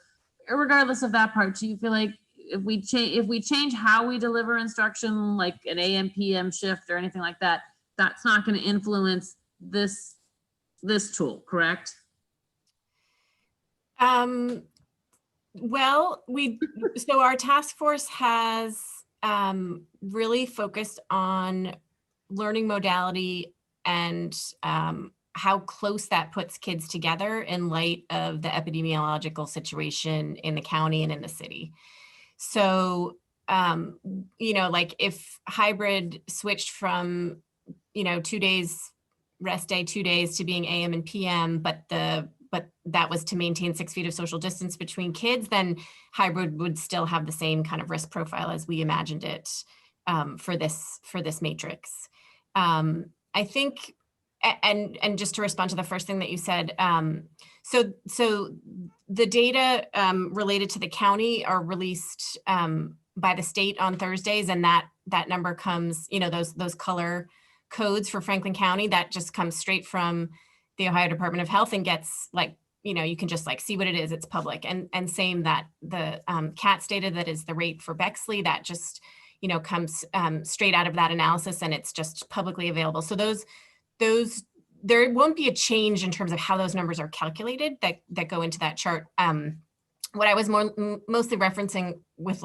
regardless of that part, do you feel like if we change how we deliver instruction, like an AM PM shift or anything like that, that's not going to influence this tool, correct? Well, so our task force has really focused on learning modality and how close that puts kids together in light of the epidemiological situation in the county and in the city. So, if hybrid switched from, 2 days rest day, 2 days to being AM and PM, but that was to maintain 6 feet of social distance between kids, then hybrid would still have the same kind of risk profile as we imagined it for this matrix. I think, and just to respond to the first thing that you said, so the data related to the county are released by the state on Thursdays, and that number comes, those color codes for Franklin County, that just comes straight from the Ohio Department of Health and gets you can just see what it is, it's public. And same that the CATS data, that is the rate for Bexley, that just comes straight out of that analysis, and it's just publicly available. So those there won't be a change in terms of how those numbers are calculated that go into that chart. What I was mostly referencing with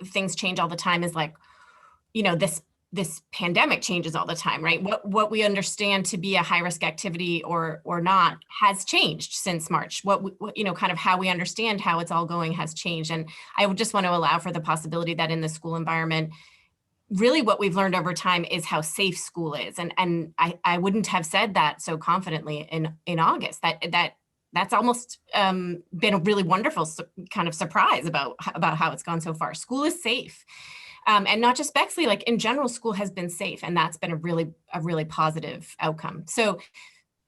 things change all the time is this pandemic changes all the time, right? What we understand to be a high risk activity or not has changed since March. What kind of how we understand how it's all going has changed. And I would just want to allow for the possibility that in the school environment, really what we've learned over time is how safe school is. And I wouldn't have said that so confidently in August. That's almost been a really wonderful kind of surprise about how it's gone so far. School is safe. And not just Bexley, in general, school has been safe, and that's been a really positive outcome. So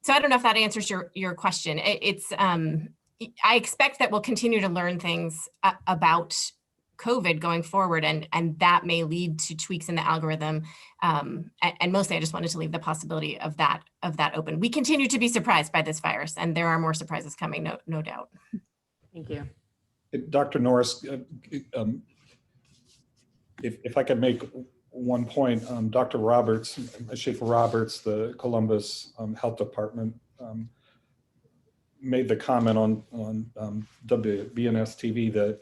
I don't know if that answers your question. I expect that we'll continue to learn things about COVID going forward, and that may lead to tweaks in the algorithm. And mostly, I just wanted to leave the possibility of that open. We continue to be surprised by this virus, and there are more surprises coming, no doubt. Thank you. Dr. Norris, if I could make one point, Dr. Roberts, Schaefer Roberts, the Columbus Health Department, made the comment on WBNS TV that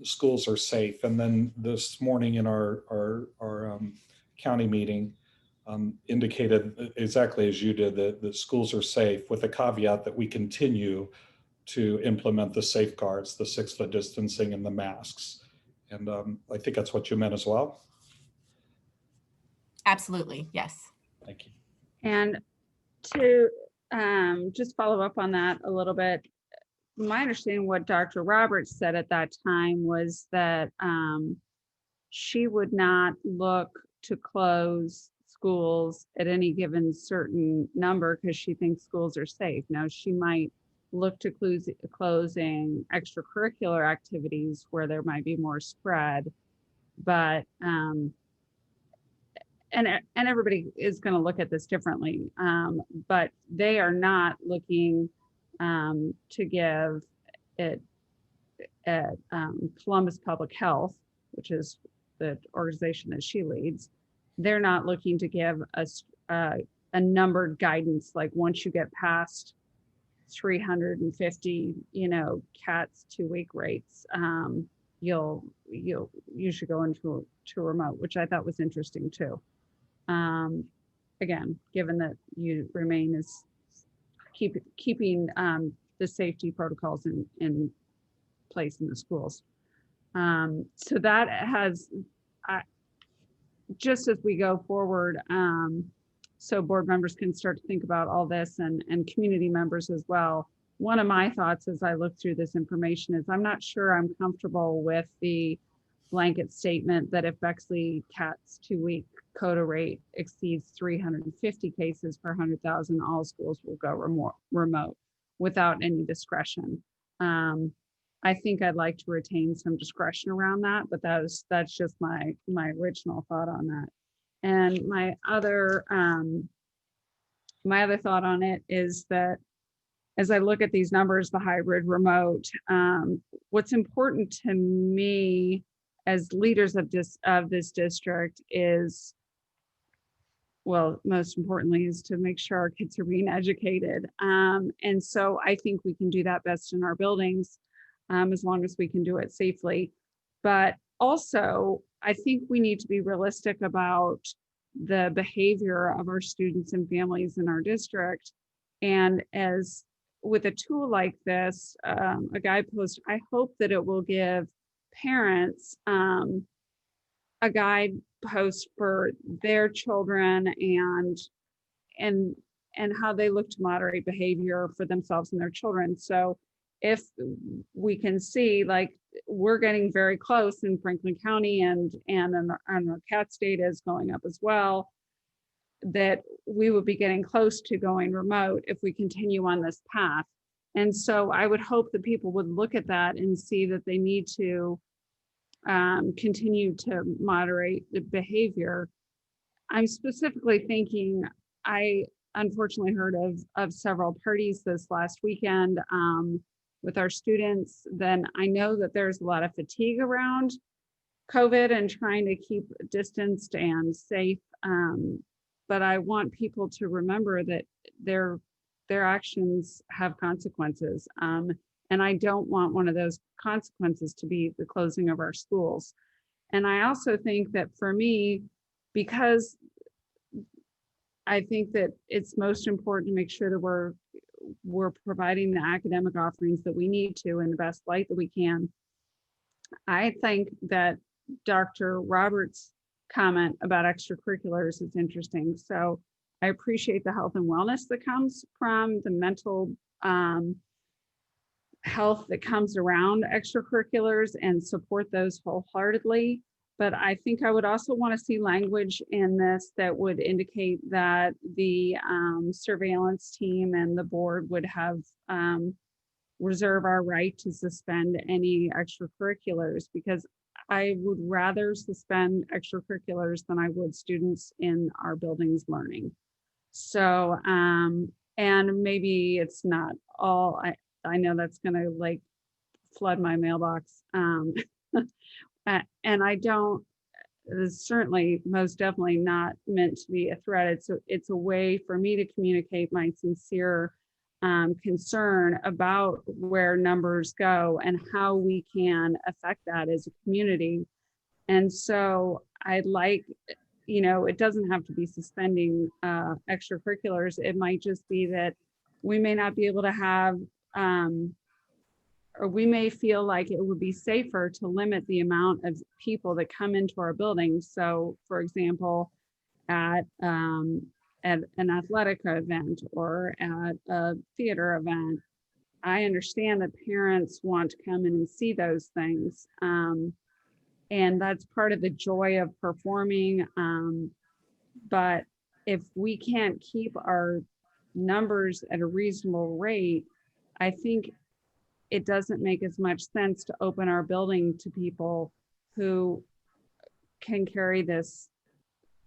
schools are safe. And then this morning in our county meeting, indicated exactly as you did, that schools are safe, with a caveat that we continue to implement the safeguards, the 6 foot distancing and the masks. And I think that's what you meant as well. Absolutely, yes. Thank you. And to just follow up on that a little bit, my understanding what Dr. Roberts said at that time was that she would not look to close schools at any given certain number because she thinks schools are safe. Now, she might look to closing extracurricular activities where there might be more spread, but and everybody is going to look at this differently, but they are not looking to give it at Columbus Public Health, which is the organization that she leads. They're not looking to give us a numbered guidance, like once you get past 350, cats 2-week rates, you should go into remote, which I thought was interesting too. Again, given that you remain as keeping the safety protocols in place in the schools. So that has, just as we go forward, so board members can start to think about all this, and community members as well. One of my thoughts as I look through this information is I'm not sure I'm comfortable with the blanket statement that if Bexley CAT's 2-week CODA rate exceeds 350 cases per 100,000, all schools will go remote without any discretion. I think I'd like to retain some discretion around that, but that's just my original thought on that. And my other thought on it is that as I look at these numbers, the hybrid remote, what's important to me as leaders of this district is, well, most importantly, is to make sure our kids are being educated. And so I think we can do that best in our buildings, as long as we can do it safely. But also, I think we need to be realistic about the behavior of our students and families in our district. And as with a tool like this, a guidepost, I hope that it will give parents a guidepost for their children and how they look to moderate behavior for themselves and their children. So if we can see, like, we're getting very close in Franklin County, and our CATS data is going up as well, that we would be getting close to going remote if we continue on this path. And so I would hope that people would look at that and see that they need to continue to moderate the behavior. I'm specifically thinking, I unfortunately heard of several parties this last weekend with our students. Then I know that there's a lot of fatigue around COVID and trying to keep distanced and safe. But I want people to remember that their actions have consequences. And I don't want one of those consequences to be the closing of our schools. And I also think that for me, because I think that it's most important to make sure that we're providing the academic offerings that we need to in the best light that we can. I think that Dr. Roberts' comment about extracurriculars is interesting. So I appreciate the health and wellness that comes from the mental health that comes around extracurriculars and support those wholeheartedly. But I think I would also want to see language in this that would indicate that the surveillance team and the board would have reserve our right to suspend any extracurriculars, because I would rather suspend extracurriculars than I would students in our buildings learning. So, and maybe it's not all, I know that's gonna like flood my mailbox. And I don't, it's certainly most definitely not meant to be a threat. It's a way for me to communicate my sincere concern about where numbers go and how we can affect that as a community. And so I'd like, it doesn't have to be suspending extracurriculars. It might just be that we may not be able to have, or we may feel like it would be safer to limit the amount of people that come into our buildings. So for example, at an athletic event or at a theater event, I understand that parents want to come in and see those things. And that's part of the joy of performing. But if we can't keep our numbers at a reasonable rate, I think it doesn't make as much sense to open our building to people who can carry this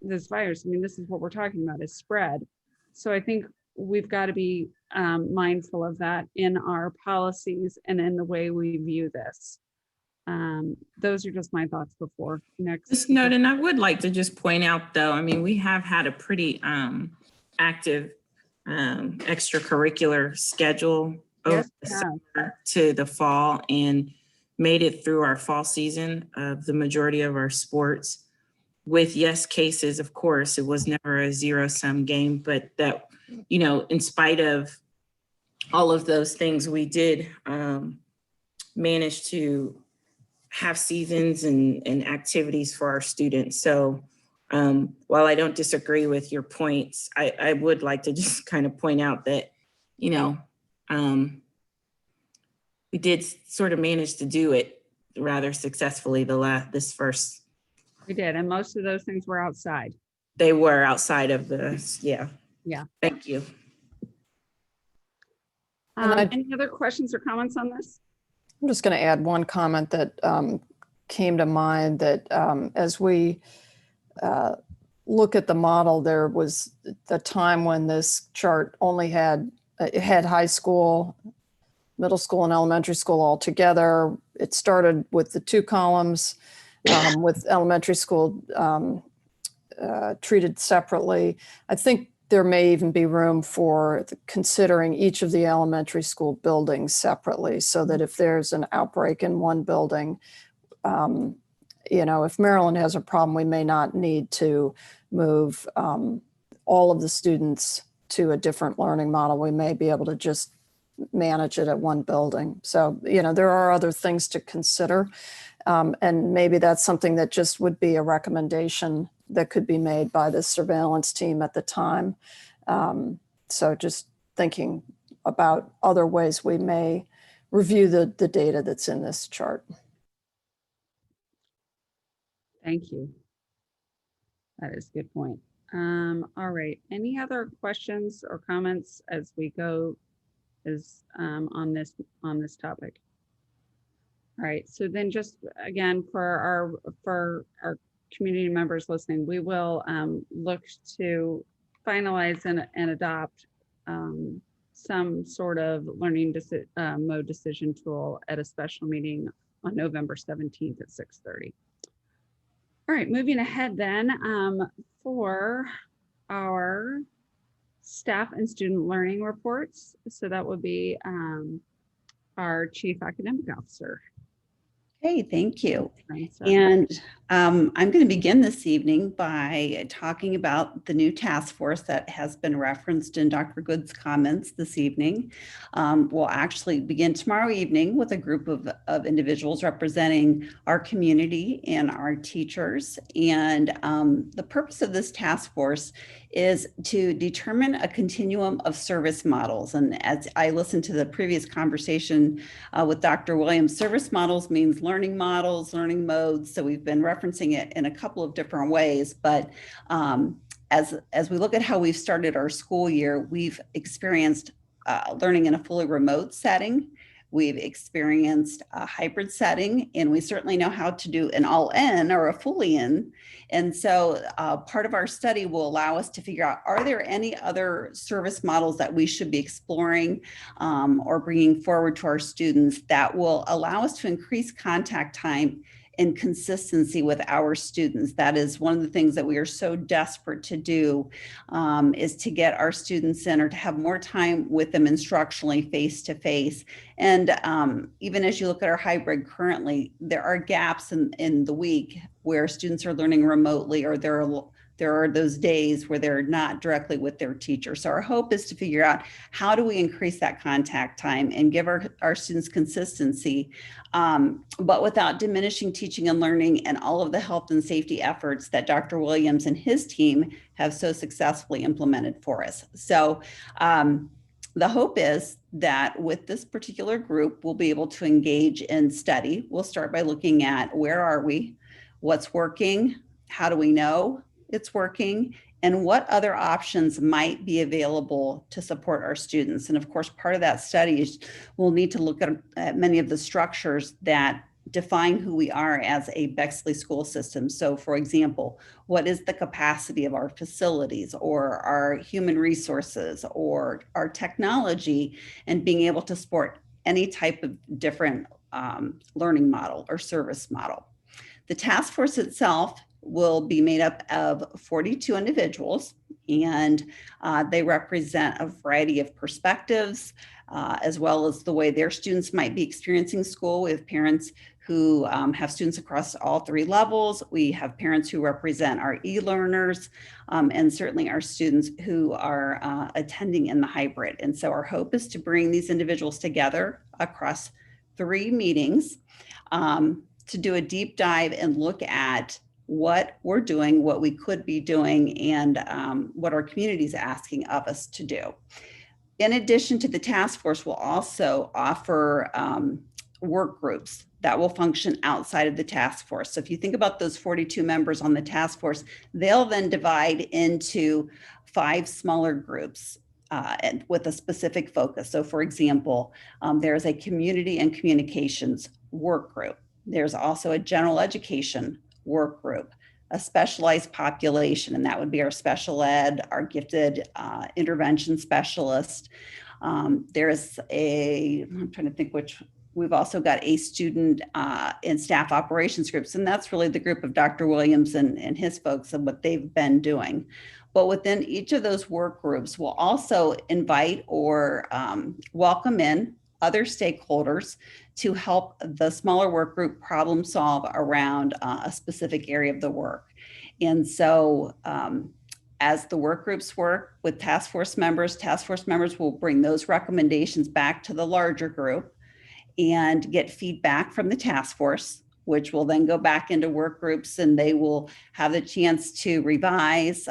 virus. I mean, this is what we're talking about, is spread. So I think we've got to be mindful of that in our policies and in the way we view this. Those are just my thoughts before next. Just note, and I would like to just point out though, I mean, we have had a pretty active extracurricular schedule over the summer to the fall, and made it through our fall season of the majority of our sports. With yes cases, of course, it was never a zero-sum game, but that, in spite of all of those things, we did manage to have seasons and activities for our students. So while I don't disagree with your points, I would like to just kind of point out that, we did sort of manage to do it rather successfully this first. We did, and most of those things were outside. They were outside of yeah. Thank you. Any other questions or comments on this? I'm just going to add one comment that came to mind, that as we look at the model, there was the time when this chart only had high school, middle school, and elementary school all together. It started with the two columns, with elementary school treated separately. I think there may even be room for considering each of the elementary school buildings separately, so that if there's an outbreak in one building, if Maryland has a problem, we may not need to move all of the students to a different learning model. We may be able to just manage it at one building. So, there are other things to consider. And maybe that's something that just would be a recommendation that could be made by the surveillance team at the time. So just thinking about other ways we may review the data that's in this chart. Thank you. That is a good point. All right. Any other questions or comments as we go on this topic? All right. So then, just again, for our community members listening, we will look to finalize and adopt some sort of learning mode decision tool at a special meeting on November 17th at 6:30. All right, moving ahead then, for our staff and student learning reports. So that would be our Chief Academic Officer. Hey, thank you. And I'm going to begin this evening by talking about the new task force that has been referenced in Dr. Good's comments this evening. We'll actually begin tomorrow evening with a group of individuals representing our community and our teachers. And the purpose of this task force is to determine a continuum of service models. And as I listened to the previous conversation with Dr. Williams, service models means learning models, learning modes. So we've been referencing it in a couple of different ways, but as we look at how we've started our school year, we've experienced learning in a fully remote setting. We've experienced a hybrid setting, and we certainly know how to do an all-in or a fully in. And so part of our study will allow us to figure out, are there any other service models that we should be exploring or bringing forward to our students that will allow us to increase contact time and consistency with our students. That is one of the things that we are so desperate to do, is to get our students in, or to have more time with them instructionally face to face. And even as you look at our hybrid currently, there are gaps in the week where students are learning remotely, or there are those days where they're not directly with their teacher. So our hope is to figure out, how do we increase that contact time and give our students consistency, but without diminishing teaching and learning and all of the health and safety efforts that Dr. Williams and his team have so successfully implemented for us. So the hope is that with this particular group, we'll be able to engage in study. We'll start by looking at, where are we, what's working, how do we know it's working, and what other options might be available to support our students. And of course, part of that study is we'll need to look at many of the structures that define who we are as a Bexley school system. So for example, what is the capacity of our facilities, or our human resources, or our technology, and being able to support any type of different learning model or service model. The task force itself will be made up of 42 individuals, and they represent a variety of perspectives, as well as the way their students might be experiencing school. We have parents who have students across all 3 levels. We have parents who represent our e-learners, and certainly our students who are attending in the hybrid. And so our hope is to bring these individuals together across 3 meetings, to do a deep dive and look at what we're doing, what we could be doing, and what our community is asking of us to do. In addition to the task force, we'll also offer work groups that will function outside of the task force. So if you think about those 42 members on the task force, they'll then divide into 5 smaller groups and with a specific focus. So for example, there's a community and communications work group. There's also a general education work group, a specialized population, and that would be our special ed, our gifted intervention specialist. There's I'm trying to think which, we've also got a student and staff operations groups, and that's really the group of Dr. Williams and his folks and what they've been doing. But within each of those work groups, we'll also invite or welcome in other stakeholders to help the smaller work group problem solve around a specific area of the work. And so as the work groups work with task force members will bring those recommendations back to the larger group and get feedback from the task force, which will then go back into work groups, and they will have the chance to revise,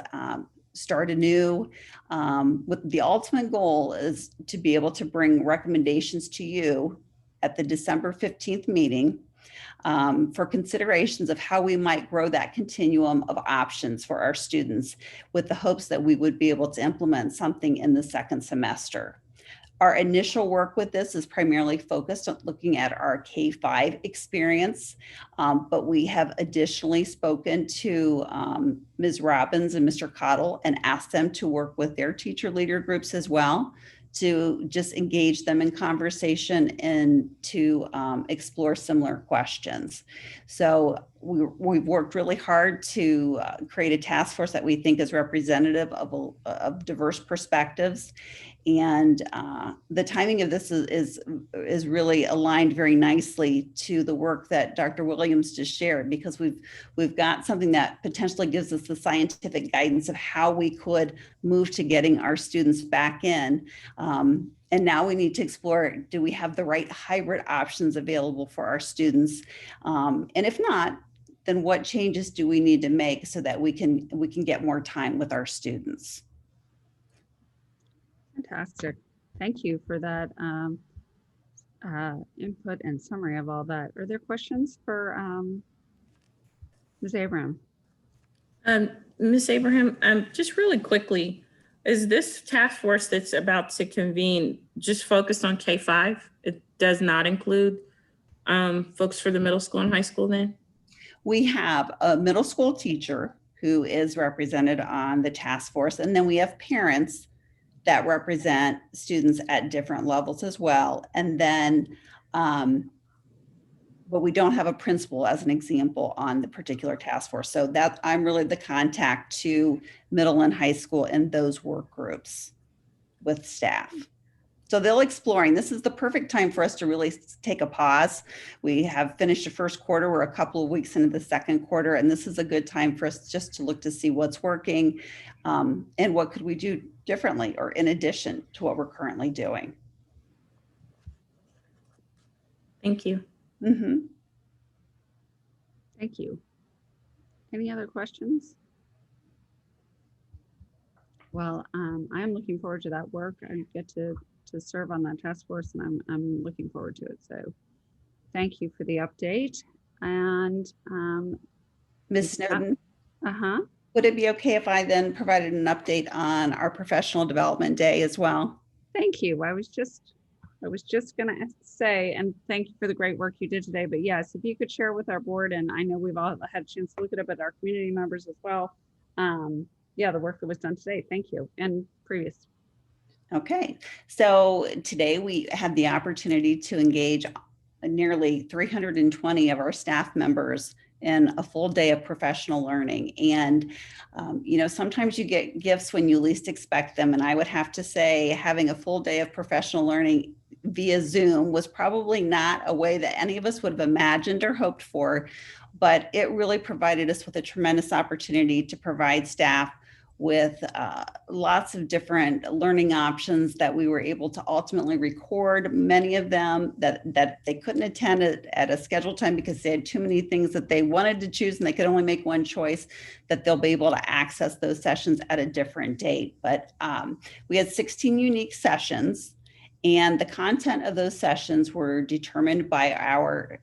start anew. With the ultimate goal is to be able to bring recommendations to you at the December 15th meeting for considerations of how we might grow that continuum of options for our students, with the hopes that we would be able to implement something in the second semester. Our initial work with this is primarily focused on looking at our K-5 experience, but we have additionally spoken to Ms. Robbins and Mr. Cottle and asked them to work with their teacher leader groups as well, to just engage them in conversation and to explore similar questions. So we've worked really hard to create a task force that we think is representative of diverse perspectives. And the timing of this is really aligned very nicely to the work that Dr. Williams just shared, because we've got something that potentially gives us the scientific guidance of how we could move to getting our students back in. And now we need to explore, do we have the right hybrid options available for our students? And if not, then what changes do we need to make so that we can get more time with our students? Fantastic. Thank you for that input and summary of all that. Are there questions for Ms. Abraham? Ms. Abraham, just really quickly, is this task force that's about to convene just focused on K-5? It does not include folks for the middle school and high school then? We have a middle school teacher who is represented on the task force, and then we have parents that represent students at different levels as well. And then but we don't have a principal as an example on the particular task force. So that I'm really the contact to middle and high school in those work groups with staff. So they're exploring. This is the perfect time for us to really take a pause. We have finished the first quarter. We're a couple of weeks into the second quarter, and this is a good time for us just to look to see what's working and what could we do differently or in addition to what we're currently doing. Thank you. Mm-hmm. Thank you. Any other questions? Well, I'm looking forward to that work. I get to serve on that task force, and I'm looking forward to it. So thank you for the update. And Ms. Snowden, uh-huh. would it be okay if I then provided an update on our professional development day as well? Thank you. I was just going to say, and thank you for the great work you did today. But yes, if you could share with our board, and I know we've all had a chance to look at it, but our community members as well. Yeah, the work that was done today. Thank you. And previous. Okay, so today we had the opportunity to engage nearly 320 of our staff members in a full day of professional learning. And, you know, sometimes you get gifts when you least expect them. And I would have to say having a full day of professional learning via Zoom was probably not a way that any of us would have imagined or hoped for, but it really provided us with a tremendous opportunity to provide staff with lots of different learning options that we were able to ultimately record, many of them that they couldn't attend at a scheduled time because they had too many things that they wanted to choose and they could only make one choice, that they'll be able to access those sessions at a different date. But we had 16 unique sessions, and the content of those sessions were determined by our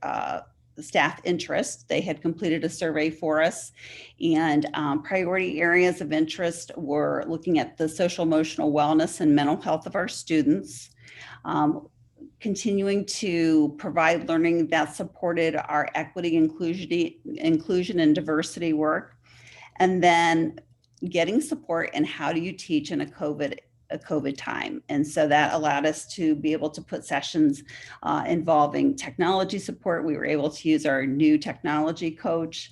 staff interest. They had completed a survey for us, and priority areas of interest were looking at the social emotional wellness and mental health of our students, continuing to provide learning that supported our equity, inclusion and diversity work, and then getting support in how do you teach in a COVID time. And so that allowed us to be able to put sessions involving technology support. We were able to use our new technology coach.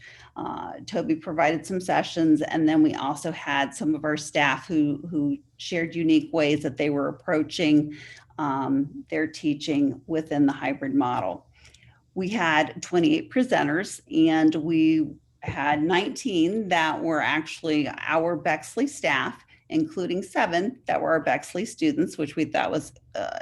Toby provided some sessions, and then we also had some of our staff who shared unique ways that they were approaching their teaching within the hybrid model. We had 28 presenters, and we had 19 that were actually our Bexley staff, including 7 that were our Bexley students, which we thought was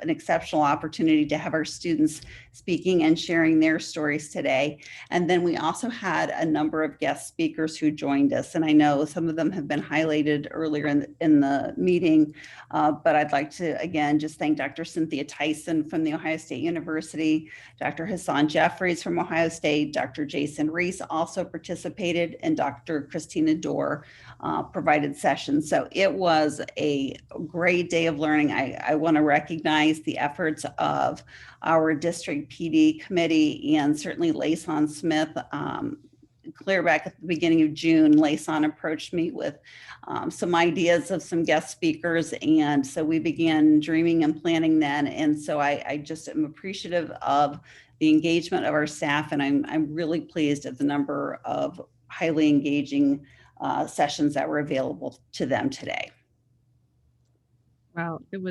an exceptional opportunity to have our students speaking and sharing their stories today. And then we also had a number of guest speakers who joined us. And I know some of them have been highlighted earlier in the meeting, but I'd like to, again, just thank Dr. Cynthia Tyson from The Ohio State University, Dr. Hassan Jeffries from Ohio State, Dr. Jason Reese also participated, and Dr. Christina Dorr provided sessions. So it was a great day of learning. I want to recognize the efforts of our district PD committee and certainly Layson Smith. Clear back at the beginning of June, Layson approached me with some ideas of some guest speakers. And so we began dreaming and planning then. And so I just am appreciative of the engagement of our staff. And I'm really pleased at the number of highly engaging sessions that were available to them today. Well, it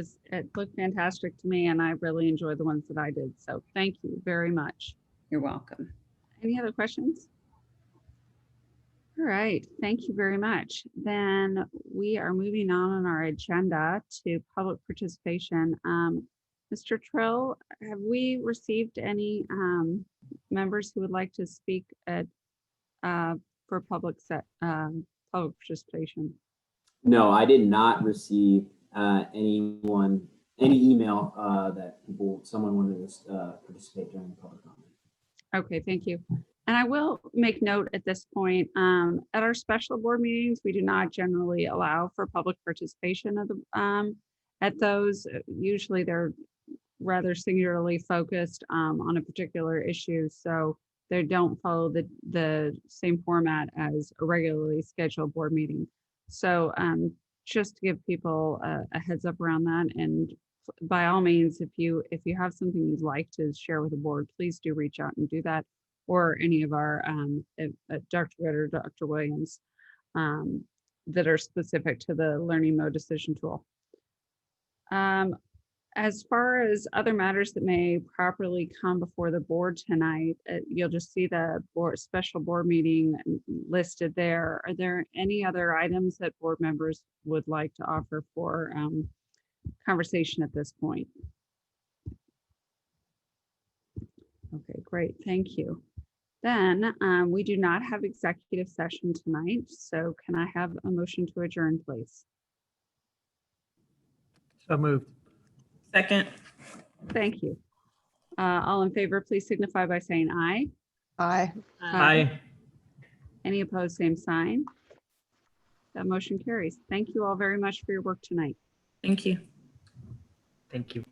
looked fantastic to me, and I really enjoyed the ones that I did. So thank you very much. You're welcome. Any other questions? All right, thank you very much. Then we are moving on our agenda to public participation. Mr. Trill, have we received any members who would like to speak for public participation? No, I did not receive any email that someone wanted to participate during the public comment. Okay, thank you. And I will make note at this point, at our special board meetings, we do not generally allow for public participation at those. Usually they're rather singularly focused on a particular issue. So they don't follow the same format as a regularly scheduled board meeting. So just to give people a heads up around that, and by all means, if you have something you'd like to share with the board, please do reach out and do that, or any of our Dr. Good or Dr. Williams that are specific to the learning mode decision tool. As far as other matters that may properly come before the board tonight, you'll just see the special board meeting listed there. Are there any other items that board members would like to offer for conversation at this point? Okay, great, thank you. Then we do not have executive session tonight, so can I have a motion to adjourn, please? So moved. Second. Thank you. All in favor, please signify by saying aye. Aye. Aye. Any opposed, same sign. That motion carries. Thank you all very much for your work tonight. Thank you. Thank you.